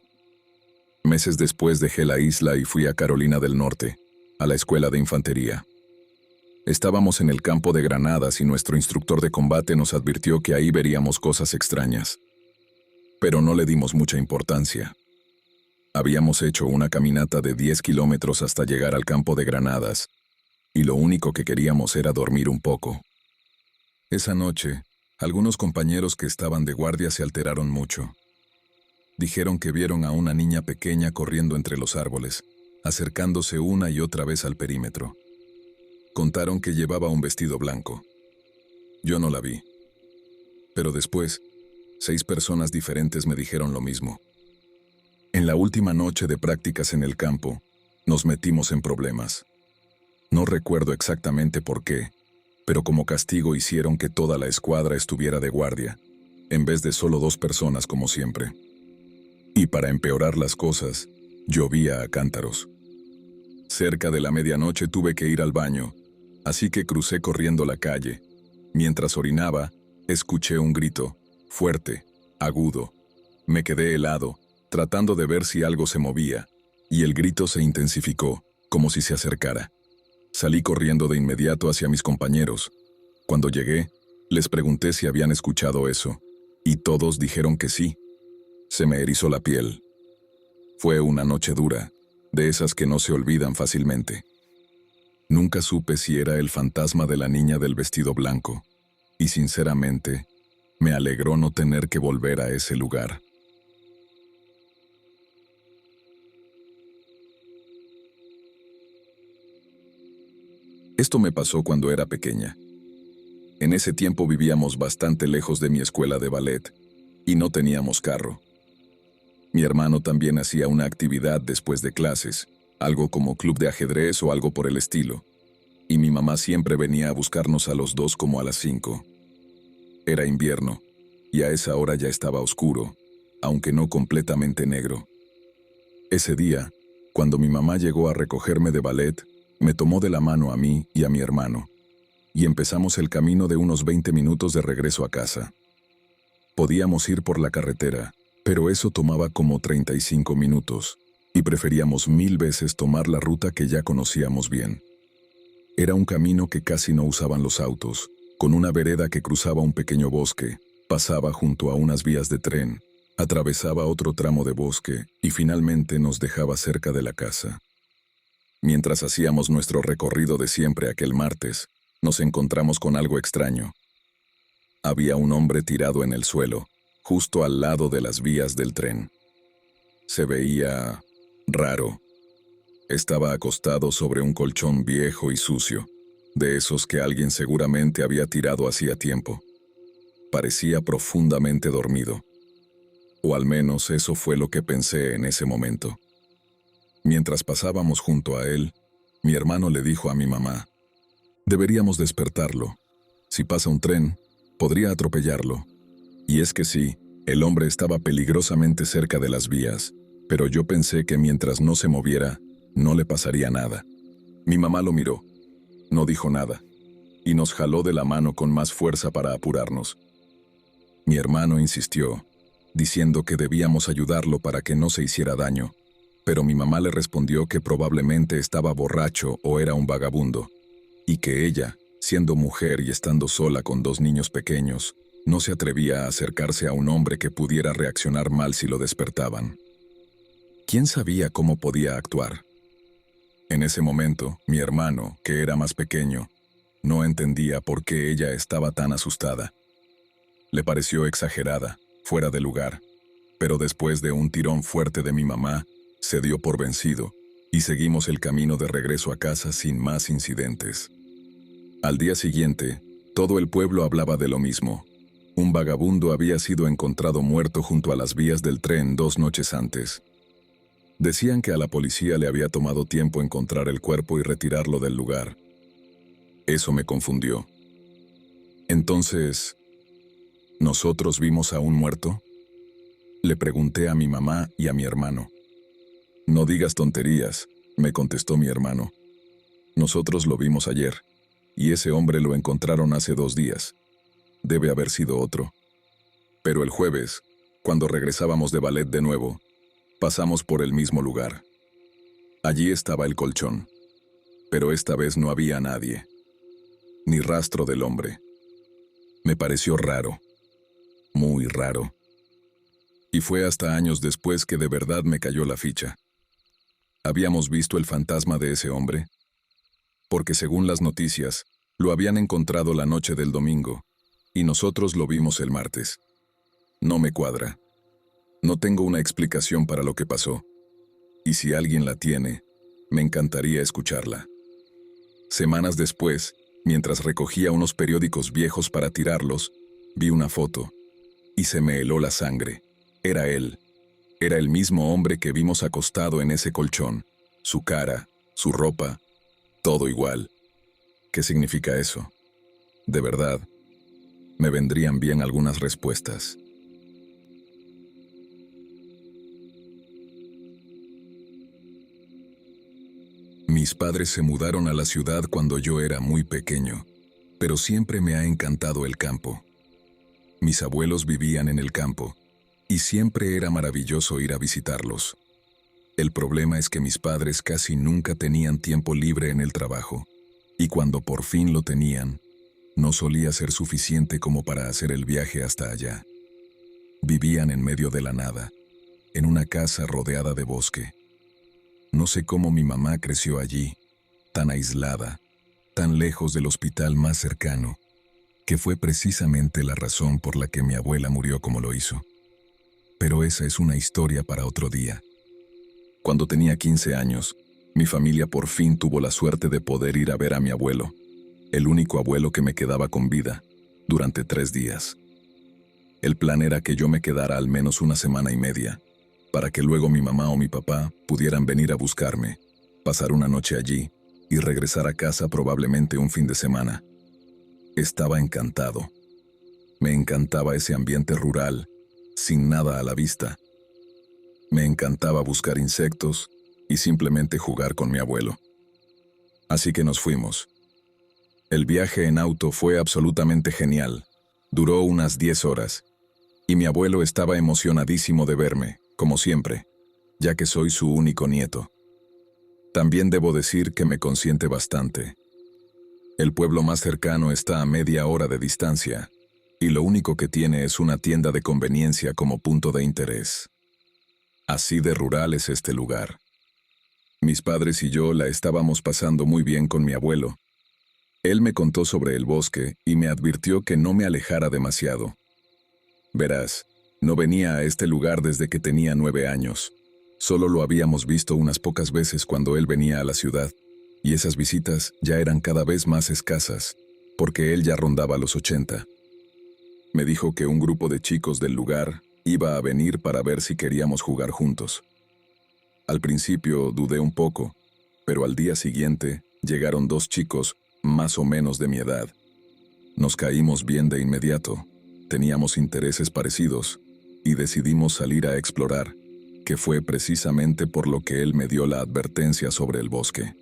Meses después dejé la isla y fui a Carolina del Norte, a la escuela de infantería. Estábamos en el campo de granadas y nuestro instructor de combate nos advirtió que ahí veríamos cosas extrañas. Pero no le dimos mucha importancia. Habíamos hecho una caminata de 10 kilómetros hasta llegar al campo de granadas, y lo único que queríamos era dormir un poco. Esa noche, algunos compañeros que estaban de guardia se alteraron mucho. Dijeron que vieron a una niña pequeña corriendo entre los árboles, acercándose una y otra vez al perímetro. Contaron que llevaba un vestido blanco. Yo no la vi. Pero después, 6 personas diferentes me dijeron lo mismo. En la última noche de prácticas en el campo, nos metimos en problemas. No recuerdo exactamente por qué, pero como castigo hicieron que toda la escuadra estuviera de guardia, en vez de solo 2 personas como siempre. Y para empeorar las cosas, llovía a cántaros. Cerca de la medianoche tuve que ir al baño, así que crucé corriendo la calle. Mientras orinaba, escuché un grito, fuerte, agudo. Me quedé helado, tratando de ver si algo se movía, y el grito se intensificó, como si se acercara. Salí corriendo de inmediato hacia mis compañeros. Cuando llegué, les pregunté si habían escuchado eso, y todos dijeron que sí. Se me erizó la piel. Fue una noche dura, de esas que no se olvidan fácilmente. Nunca supe si era el fantasma de la niña del vestido blanco, y sinceramente, me alegró no tener que volver a ese lugar. Esto me pasó cuando era pequeña. En ese tiempo vivíamos bastante lejos de mi escuela de ballet, y no teníamos carro. Mi hermano también hacía una actividad después de clases, algo como club de ajedrez o algo por el estilo, y mi mamá siempre venía a buscarnos a los dos como a las 5. Era invierno, y a esa hora ya estaba oscuro, aunque no completamente negro. Ese día, cuando mi mamá llegó a recogerme de ballet, me tomó de la mano a mí y a mi hermano, y empezamos el camino de unos 20 minutos de regreso a casa. Podíamos ir por la carretera, pero eso tomaba como 35 minutos, y preferíamos 1000 veces tomar la ruta que ya conocíamos bien. Era un camino que casi no usaban los autos, con una vereda que cruzaba un pequeño bosque, pasaba junto a unas vías de tren, atravesaba otro tramo de bosque y finalmente nos dejaba cerca de la casa. Mientras hacíamos nuestro recorrido de siempre aquel martes, nos encontramos con algo extraño. Había un hombre tirado en el suelo, justo al lado de las vías del tren. Se veía raro. Estaba acostado sobre un colchón viejo y sucio, de esos que alguien seguramente había tirado hacía tiempo. Parecía profundamente dormido. O al menos eso fue lo que pensé en ese momento. Mientras pasábamos junto a él, mi hermano le dijo a mi mamá: «Deberíamos despertarlo. Si pasa un tren, podría atropellarlo». Y es que sí, el hombre estaba peligrosamente cerca de las vías, pero yo pensé que mientras no se moviera, no le pasaría nada. Mi mamá lo miró, no dijo nada, y nos jaló de la mano con más fuerza para apurarnos. Mi hermano insistió, diciendo que debíamos ayudarlo para que no se hiciera daño, pero mi mamá le respondió que probablemente estaba borracho o era un vagabundo, y que ella, siendo mujer y estando sola con 2 niños pequeños, no se atrevía a acercarse a un hombre que pudiera reaccionar mal si lo despertaban. ¿Quién sabía cómo podía actuar? En ese momento, mi hermano, que era más pequeño, no entendía por qué ella estaba tan asustada. Le pareció exagerada, fuera de lugar, pero después de un tirón fuerte de mi mamá, se dio por vencido, y seguimos el camino de regreso a casa sin más incidentes. Al día siguiente, todo el pueblo hablaba de lo mismo. Un vagabundo había sido encontrado muerto junto a las vías del tren 2 noches antes. Decían que a la policía le había tomado tiempo encontrar el cuerpo y retirarlo del lugar. Eso me confundió. Entonces, ¿nosotros vimos a un muerto?, le pregunté a mi mamá y a mi hermano. «No digas tonterías», me contestó mi hermano. «Nosotros lo vimos ayer, y ese hombre lo encontraron hace 2 días. Debe haber sido otro». Pero el jueves, cuando regresábamos de ballet de nuevo, pasamos por el mismo lugar. Allí estaba el colchón, pero esta vez no había nadie, ni rastro del hombre. Me pareció raro, muy raro. Y fue hasta años después que de verdad me cayó la ficha. ¿Habíamos visto el fantasma de ese hombre? Porque según las noticias, lo habían encontrado la noche del domingo, y nosotros lo vimos el martes. No me cuadra. No tengo una explicación para lo que pasó, y si alguien la tiene, me encantaría escucharla. Semanas después, mientras recogía unos periódicos viejos para tirarlos, vi una foto, y se me heló la sangre. Era él. Era el mismo hombre que vimos acostado en ese colchón. Su cara, su ropa, todo igual. ¿Qué significa eso? De verdad, me vendrían bien algunas respuestas. Mis padres se mudaron a la ciudad cuando yo era muy pequeño, pero siempre me ha encantado el campo. Mis abuelos vivían en el campo, y siempre era maravilloso ir a visitarlos. El problema es que mis padres casi nunca tenían tiempo libre en el trabajo, y cuando por fin lo tenían, no solía ser suficiente como para hacer el viaje hasta allá. Vivían en medio de la nada, en una casa rodeada de bosque. No sé cómo mi mamá creció allí, tan aislada, tan lejos del hospital más cercano, que fue precisamente la razón por la que mi abuela murió como lo hizo. Pero esa es una historia para otro día. Cuando tenía 15 años, mi familia por fin tuvo la suerte de poder ir a ver a mi abuelo, el único abuelo que me quedaba con vida, durante 3 días. El plan era que yo me quedara al menos 1 semana y media, para que luego mi mamá o mi papá pudieran venir a buscarme, pasar una noche allí y regresar a casa probablemente un fin de semana. Estaba encantado. Me encantaba ese ambiente rural, sin nada a la vista. Me encantaba buscar insectos y simplemente jugar con mi abuelo. Así que nos fuimos. El viaje en auto fue absolutamente genial. Duró unas 10 horas, y mi abuelo estaba emocionadísimo de verme, como siempre, ya que soy su único nieto. También debo decir que me consiente bastante. El pueblo más cercano está a media hora de distancia, y lo único que tiene es una tienda de conveniencia como punto de interés. Así de rural es este lugar. Mis padres y yo la estábamos pasando muy bien con mi abuelo. Él me contó sobre el bosque y me advirtió que no me alejara demasiado. Verás, no venía a este lugar desde que tenía 9 años. Solo lo habíamos visto unas pocas veces cuando él venía a la ciudad. y esas visitas ya eran cada vez más escasas, porque él ya rondaba los 80. Me dijo que un grupo de chicos del lugar iba a venir para ver si queríamos jugar juntos. Al principio dudé un poco, pero al día siguiente llegaron 2 chicos más o menos de mi edad. Nos caímos bien de inmediato, teníamos intereses parecidos, y decidimos salir a explorar, que fue precisamente por lo que él me dio la advertencia sobre el bosque.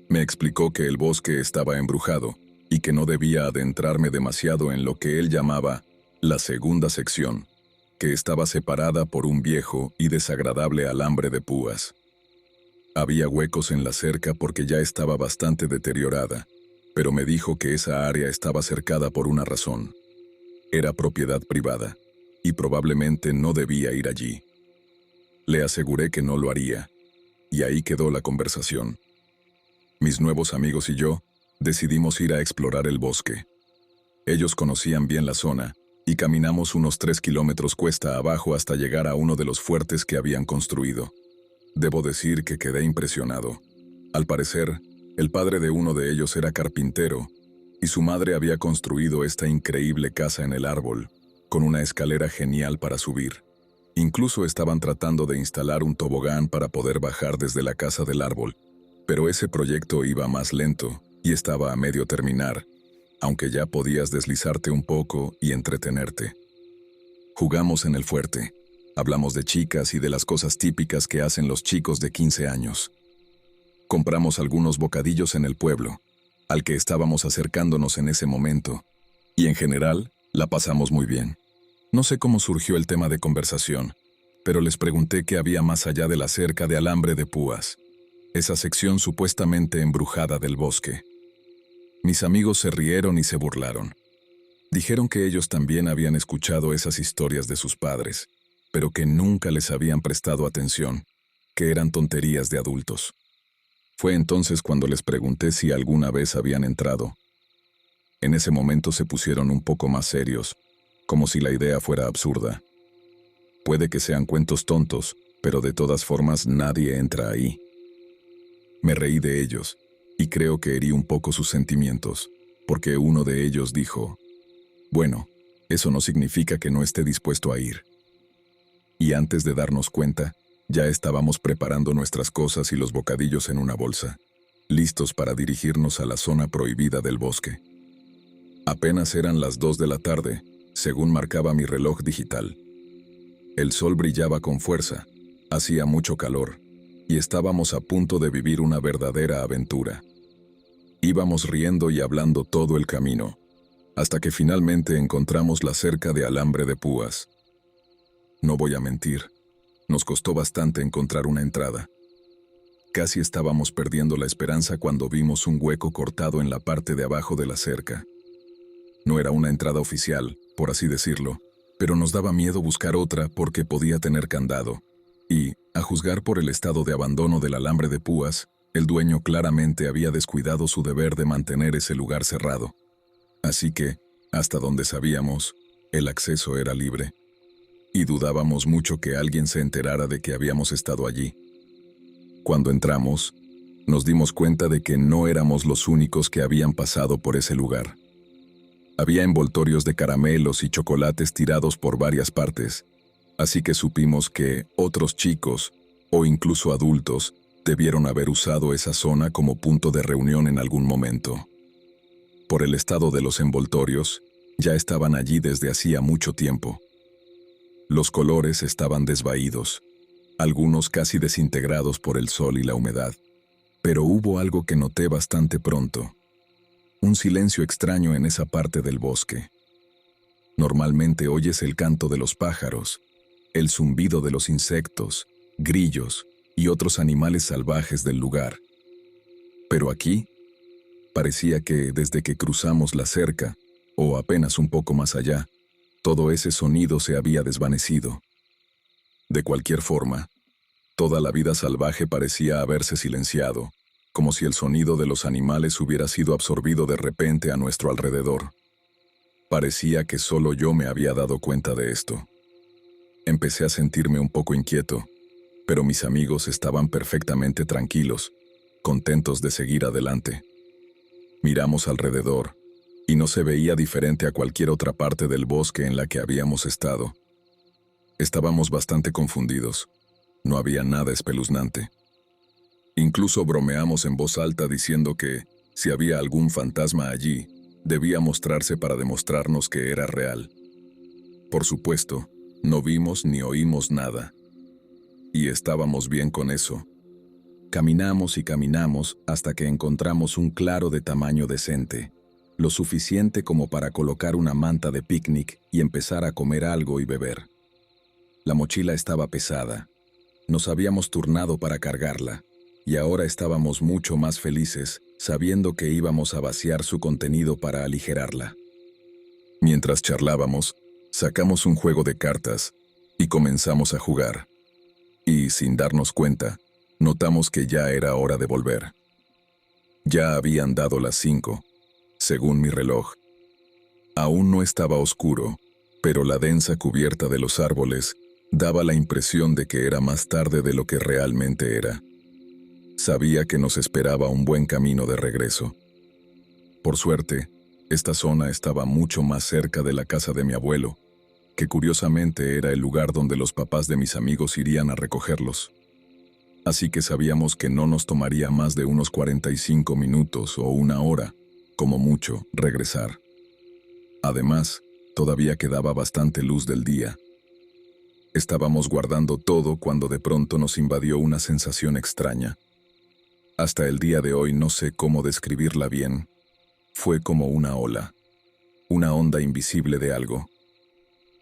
Me explicó que el bosque estaba embrujado y que no debía adentrarme demasiado en lo que él llamaba la segunda sección, que estaba separada por un viejo y desagradable alambre de púas. Había huecos en la cerca porque ya estaba bastante deteriorada, pero me dijo que esa área estaba cercada por una razón. Era propiedad privada, y probablemente no debía ir allí. Le aseguré que no lo haría, y ahí quedó la conversación. Mis nuevos amigos y yo decidimos ir a explorar el bosque. Ellos conocían bien la zona, y caminamos unos 3 kilómetros cuesta abajo hasta llegar a uno de los fuertes que habían construido. Debo decir que quedé impresionado. Al parecer, el padre de uno de ellos era carpintero, y su madre había construido esta increíble casa en el árbol, con una escalera genial para subir. Incluso estaban tratando de instalar un tobogán para poder bajar desde la casa del árbol, pero ese proyecto iba más lento y estaba a medio terminar, aunque ya podías deslizarte un poco y entretenerte. Jugamos en el fuerte, hablamos de chicas y de las cosas típicas que hacen los chicos de 15 años. Compramos algunos bocadillos en el pueblo, al que estábamos acercándonos en ese momento, y en general, la pasamos muy bien. No sé cómo surgió el tema de conversación, pero les pregunté qué había más allá de la cerca de alambre de púas, esa sección supuestamente embrujada del bosque. Mis amigos se rieron y se burlaron. Dijeron que ellos también habían escuchado esas historias de sus padres, pero que nunca les habían prestado atención, que eran tonterías de adultos. Fue entonces cuando les pregunté si alguna vez habían entrado. En ese momento se pusieron un poco más serios, como si la idea fuera absurda. Puede que sean cuentos tontos, pero de todas formas nadie entra ahí. Me reí de ellos, y creo que herí un poco sus sentimientos, porque uno de ellos dijo, «Bueno, eso no significa que no esté dispuesto a ir». Y antes de darnos cuenta, ya estábamos preparando nuestras cosas y los bocadillos en una bolsa, listos para dirigirnos a la zona prohibida del bosque. Apenas eran las 2 de la tarde, según marcaba mi reloj digital. El sol brillaba con fuerza, hacía mucho calor, y estábamos a punto de vivir una verdadera aventura. Íbamos riendo y hablando todo el camino, hasta que finalmente encontramos la cerca de alambre de púas. No voy a mentir, nos costó bastante encontrar una entrada. Casi estábamos perdiendo la esperanza cuando vimos un hueco cortado en la parte de abajo de la cerca. No era una entrada oficial, por así decirlo, pero nos daba miedo buscar otra porque podía tener candado. Y, a juzgar por el estado de abandono del alambre de púas, el dueño claramente había descuidado su deber de mantener ese lugar cerrado. Así que, hasta donde sabíamos, el acceso era libre. Y dudábamos mucho que alguien se enterara de que habíamos estado allí. Cuando entramos, nos dimos cuenta de que no éramos los únicos que habían pasado por ese lugar. Había envoltorios de caramelos y chocolates tirados por varias partes, así que supimos que otros chicos, o incluso adultos, debieron haber usado esa zona como punto de reunión en algún momento. Por el estado de los envoltorios, ya estaban allí desde hacía mucho tiempo. Los colores estaban desvaídos, algunos casi desintegrados por el sol y la humedad, pero hubo algo que noté bastante pronto. Un silencio extraño en esa parte del bosque. Normalmente oyes el canto de los pájaros, el zumbido de los insectos, grillos y otros animales salvajes del lugar. Pero aquí, parecía que desde que cruzamos la cerca, o apenas un poco más allá, todo ese sonido se había desvanecido. De cualquier forma, toda la vida salvaje parecía haberse silenciado, como si el sonido de los animales hubiera sido absorbido de repente a nuestro alrededor. Parecía que solo yo me había dado cuenta de esto. Empecé a sentirme un poco inquieto, pero mis amigos estaban perfectamente tranquilos, contentos de seguir adelante. Miramos alrededor, y no se veía diferente a cualquier otra parte del bosque en la que habíamos estado. Estábamos bastante confundidos. No había nada espeluznante. Incluso bromeamos en voz alta diciendo que, si había algún fantasma allí, debía mostrarse para demostrarnos que era real. Por supuesto, no vimos ni oímos nada. Y estábamos bien con eso. Caminamos y caminamos hasta que encontramos un claro de tamaño decente, lo suficiente como para colocar una manta de picnic y empezar a comer algo y beber. La mochila estaba pesada. Nos habíamos turnado para cargarla, y ahora estábamos mucho más felices, sabiendo que íbamos a vaciar su contenido para aligerarla. Mientras charlábamos, sacamos un juego de cartas y comenzamos a jugar. Y, sin darnos cuenta, notamos que ya era hora de volver. Ya habían dado las 5, según mi reloj. Aún no estaba oscuro, pero la densa cubierta de los árboles daba la impresión de que era más tarde de lo que realmente era. Sabía que nos esperaba un buen camino de regreso. Por suerte, esta zona estaba mucho más cerca de la casa de mi abuelo, que curiosamente era el lugar donde los papás de mis amigos irían a recogerlos. Así que sabíamos que no nos tomaría más de unos 45 minutos o una hora, como mucho, regresar. Además, todavía quedaba bastante luz del día. Estábamos guardando todo cuando de pronto nos invadió una sensación extraña. Hasta el día de hoy no sé cómo describirla bien. Fue como una ola, una onda invisible de algo.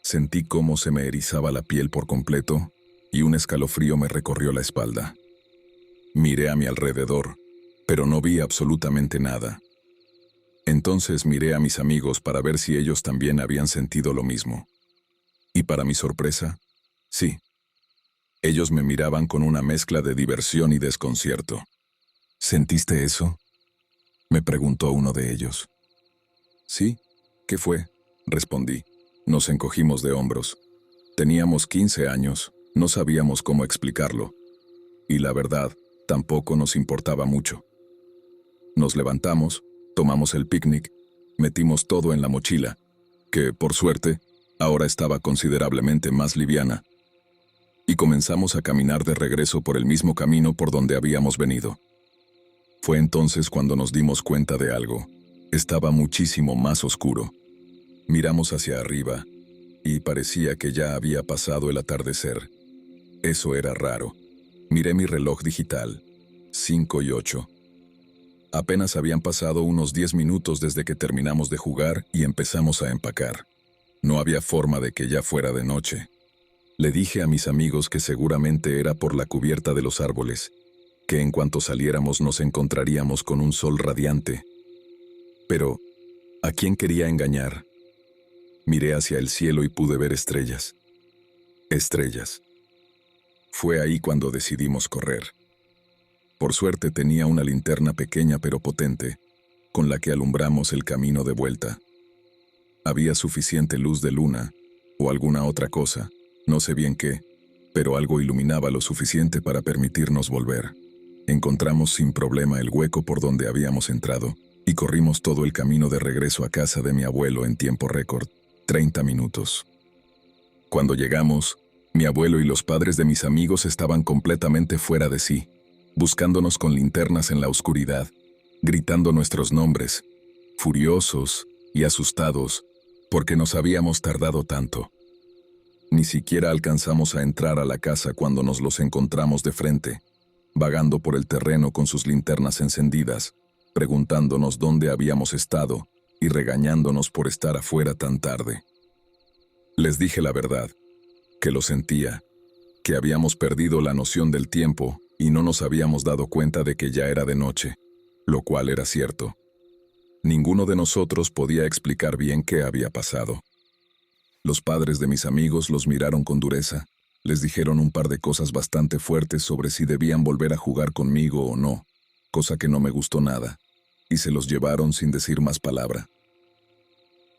Sentí cómo se me erizaba la piel por completo y un escalofrío me recorrió la espalda. Miré a mi alrededor, pero no vi absolutamente nada. Entonces miré a mis amigos para ver si ellos también habían sentido lo mismo. Y para mi sorpresa, sí. Ellos me miraban con una mezcla de diversión y desconcierto. ¿Sentiste eso?, me preguntó uno de ellos. Sí, ¿qué fue?, respondí. Nos encogimos de hombros. Teníamos 15 años, no sabíamos cómo explicarlo. Y la verdad, tampoco nos importaba mucho. Nos levantamos, tomamos el picnic, metimos todo en la mochila, que, por suerte, ahora estaba considerablemente más liviana, y comenzamos a caminar de regreso por el mismo camino por donde habíamos venido. Fue entonces cuando nos dimos cuenta de algo. Estaba muchísimo más oscuro. Miramos hacia arriba, y parecía que ya había pasado el atardecer. Eso era raro. Miré mi reloj digital, 5:08. Apenas habían pasado unos 10 minutos desde que terminamos de jugar y empezamos a empacar. No había forma de que ya fuera de noche. Le dije a mis amigos que seguramente era por la cubierta de los árboles, que en cuanto saliéramos nos encontraríamos con un sol radiante. Pero, ¿a quién quería engañar? Miré hacia el cielo y pude ver estrellas. Estrellas. Fue ahí cuando decidimos correr. Por suerte tenía una linterna pequeña pero potente, con la que alumbramos el camino de vuelta. Había suficiente luz de luna, o alguna otra cosa, no sé bien qué, pero algo iluminaba lo suficiente para permitirnos volver. Encontramos sin problema el hueco por donde habíamos entrado, y corrimos todo el camino de regreso a casa de mi abuelo en tiempo récord, 30 minutos. Cuando llegamos, mi abuelo y los padres de mis amigos estaban completamente fuera de sí, buscándonos con linternas en la oscuridad, gritando nuestros nombres, furiosos y asustados, porque nos habíamos tardado tanto. Ni siquiera alcanzamos a entrar a la casa cuando nos los encontramos de frente, vagando por el terreno con sus linternas encendidas, preguntándonos dónde habíamos estado y regañándonos por estar afuera tan tarde. Les dije la verdad, que lo sentía, que habíamos perdido la noción del tiempo y no nos habíamos dado cuenta de que ya era de noche, lo cual era cierto. Ninguno de nosotros podía explicar bien qué había pasado. Los padres de mis amigos los miraron con dureza. Les dijeron un par de cosas bastante fuertes sobre si debían volver a jugar conmigo o no, cosa que no me gustó nada, y se los llevaron sin decir más palabra.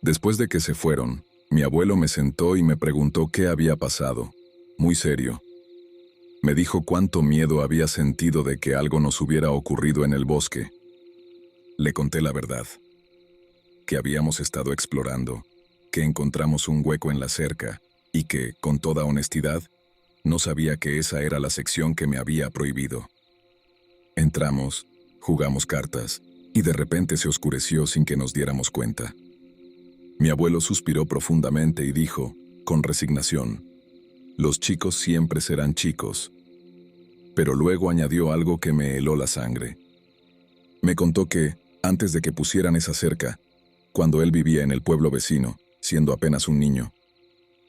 Después de que se fueron, mi abuelo me sentó y me preguntó qué había pasado, muy serio. Me dijo cuánto miedo había sentido de que algo nos hubiera ocurrido en el bosque. Le conté la verdad, que habíamos estado explorando, que encontramos un hueco en la cerca y que, con toda honestidad, no sabía que esa era la sección que me había prohibido. Entramos, jugamos cartas, y de repente se oscureció sin que nos diéramos cuenta. Mi abuelo suspiró profundamente y dijo, con resignación, «Los chicos siempre serán chicos». Pero luego añadió algo que me heló la sangre. Me contó que, antes de que pusieran esa cerca, cuando él vivía en el pueblo vecino, siendo apenas un niño,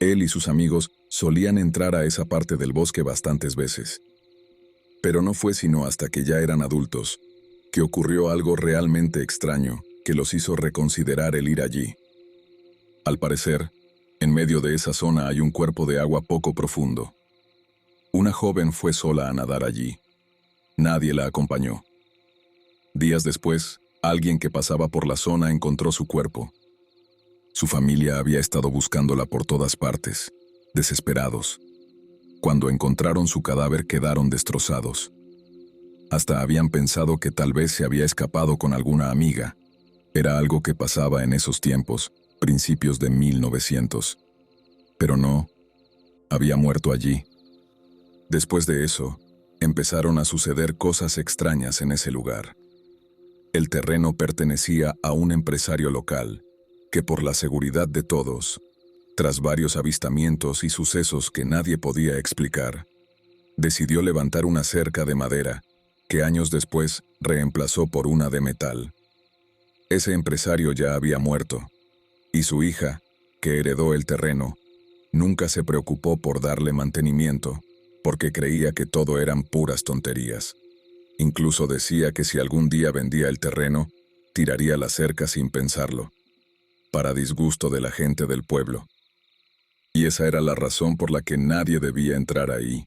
él y sus amigos solían entrar a esa parte del bosque bastantes veces. Pero no fue sino hasta que ya eran adultos, que ocurrió algo realmente extraño que los hizo reconsiderar el ir allí. Al parecer, en medio de esa zona hay un cuerpo de agua poco profundo. Una joven fue sola a nadar allí. Nadie la acompañó. Días después, alguien que pasaba por la zona encontró su cuerpo. Su familia había estado buscándola por todas partes, desesperados. Cuando encontraron su cadáver quedaron destrozados. Hasta habían pensado que tal vez se había escapado con alguna amiga. Era algo que pasaba en esos tiempos, principios de 1900. Pero no, había muerto allí. Después de eso, empezaron a suceder cosas extrañas en ese lugar. El terreno pertenecía a un empresario local, que por la seguridad de todos, tras varios avistamientos y sucesos que nadie podía explicar, decidió levantar una cerca de madera, que años después reemplazó por una de metal. Ese empresario ya había muerto, y su hija, que heredó el terreno, nunca se preocupó por darle mantenimiento, porque creía que todo eran puras tonterías. Incluso decía que si algún día vendía el terreno, tiraría la cerca sin pensarlo, para disgusto de la gente del pueblo. Y esa era la razón por la que nadie debía entrar ahí,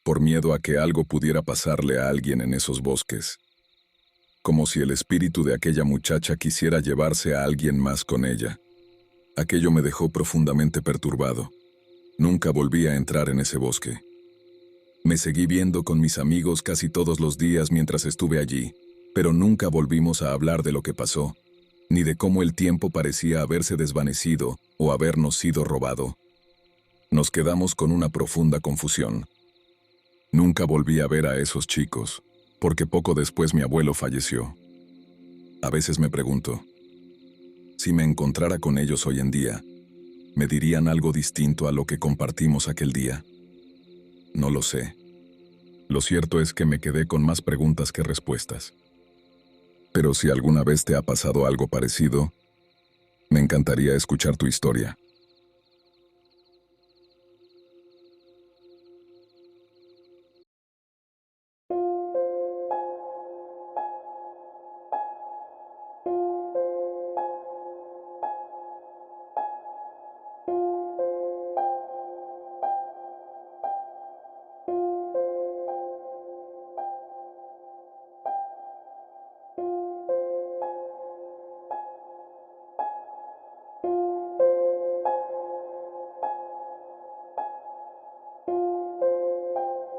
por miedo a que algo pudiera pasarle a alguien en esos bosques. Como si el espíritu de aquella muchacha quisiera llevarse a alguien más con ella. Aquello me dejó profundamente perturbado. Nunca volví a entrar en ese bosque. Me seguí viendo con mis amigos casi todos los días mientras estuve allí, pero nunca volvimos a hablar de lo que pasó, ni de cómo el tiempo parecía haberse desvanecido o habernos sido robado. Nos quedamos con una profunda confusión. Nunca volví a ver a esos chicos, porque poco después mi abuelo falleció. A veces me pregunto, si me encontrara con ellos hoy en día, ¿me dirían algo distinto a lo que compartimos aquel día? No lo sé. Lo cierto es que me quedé con más preguntas que respuestas. Pero si alguna vez te ha pasado algo parecido, me encantaría escuchar tu historia.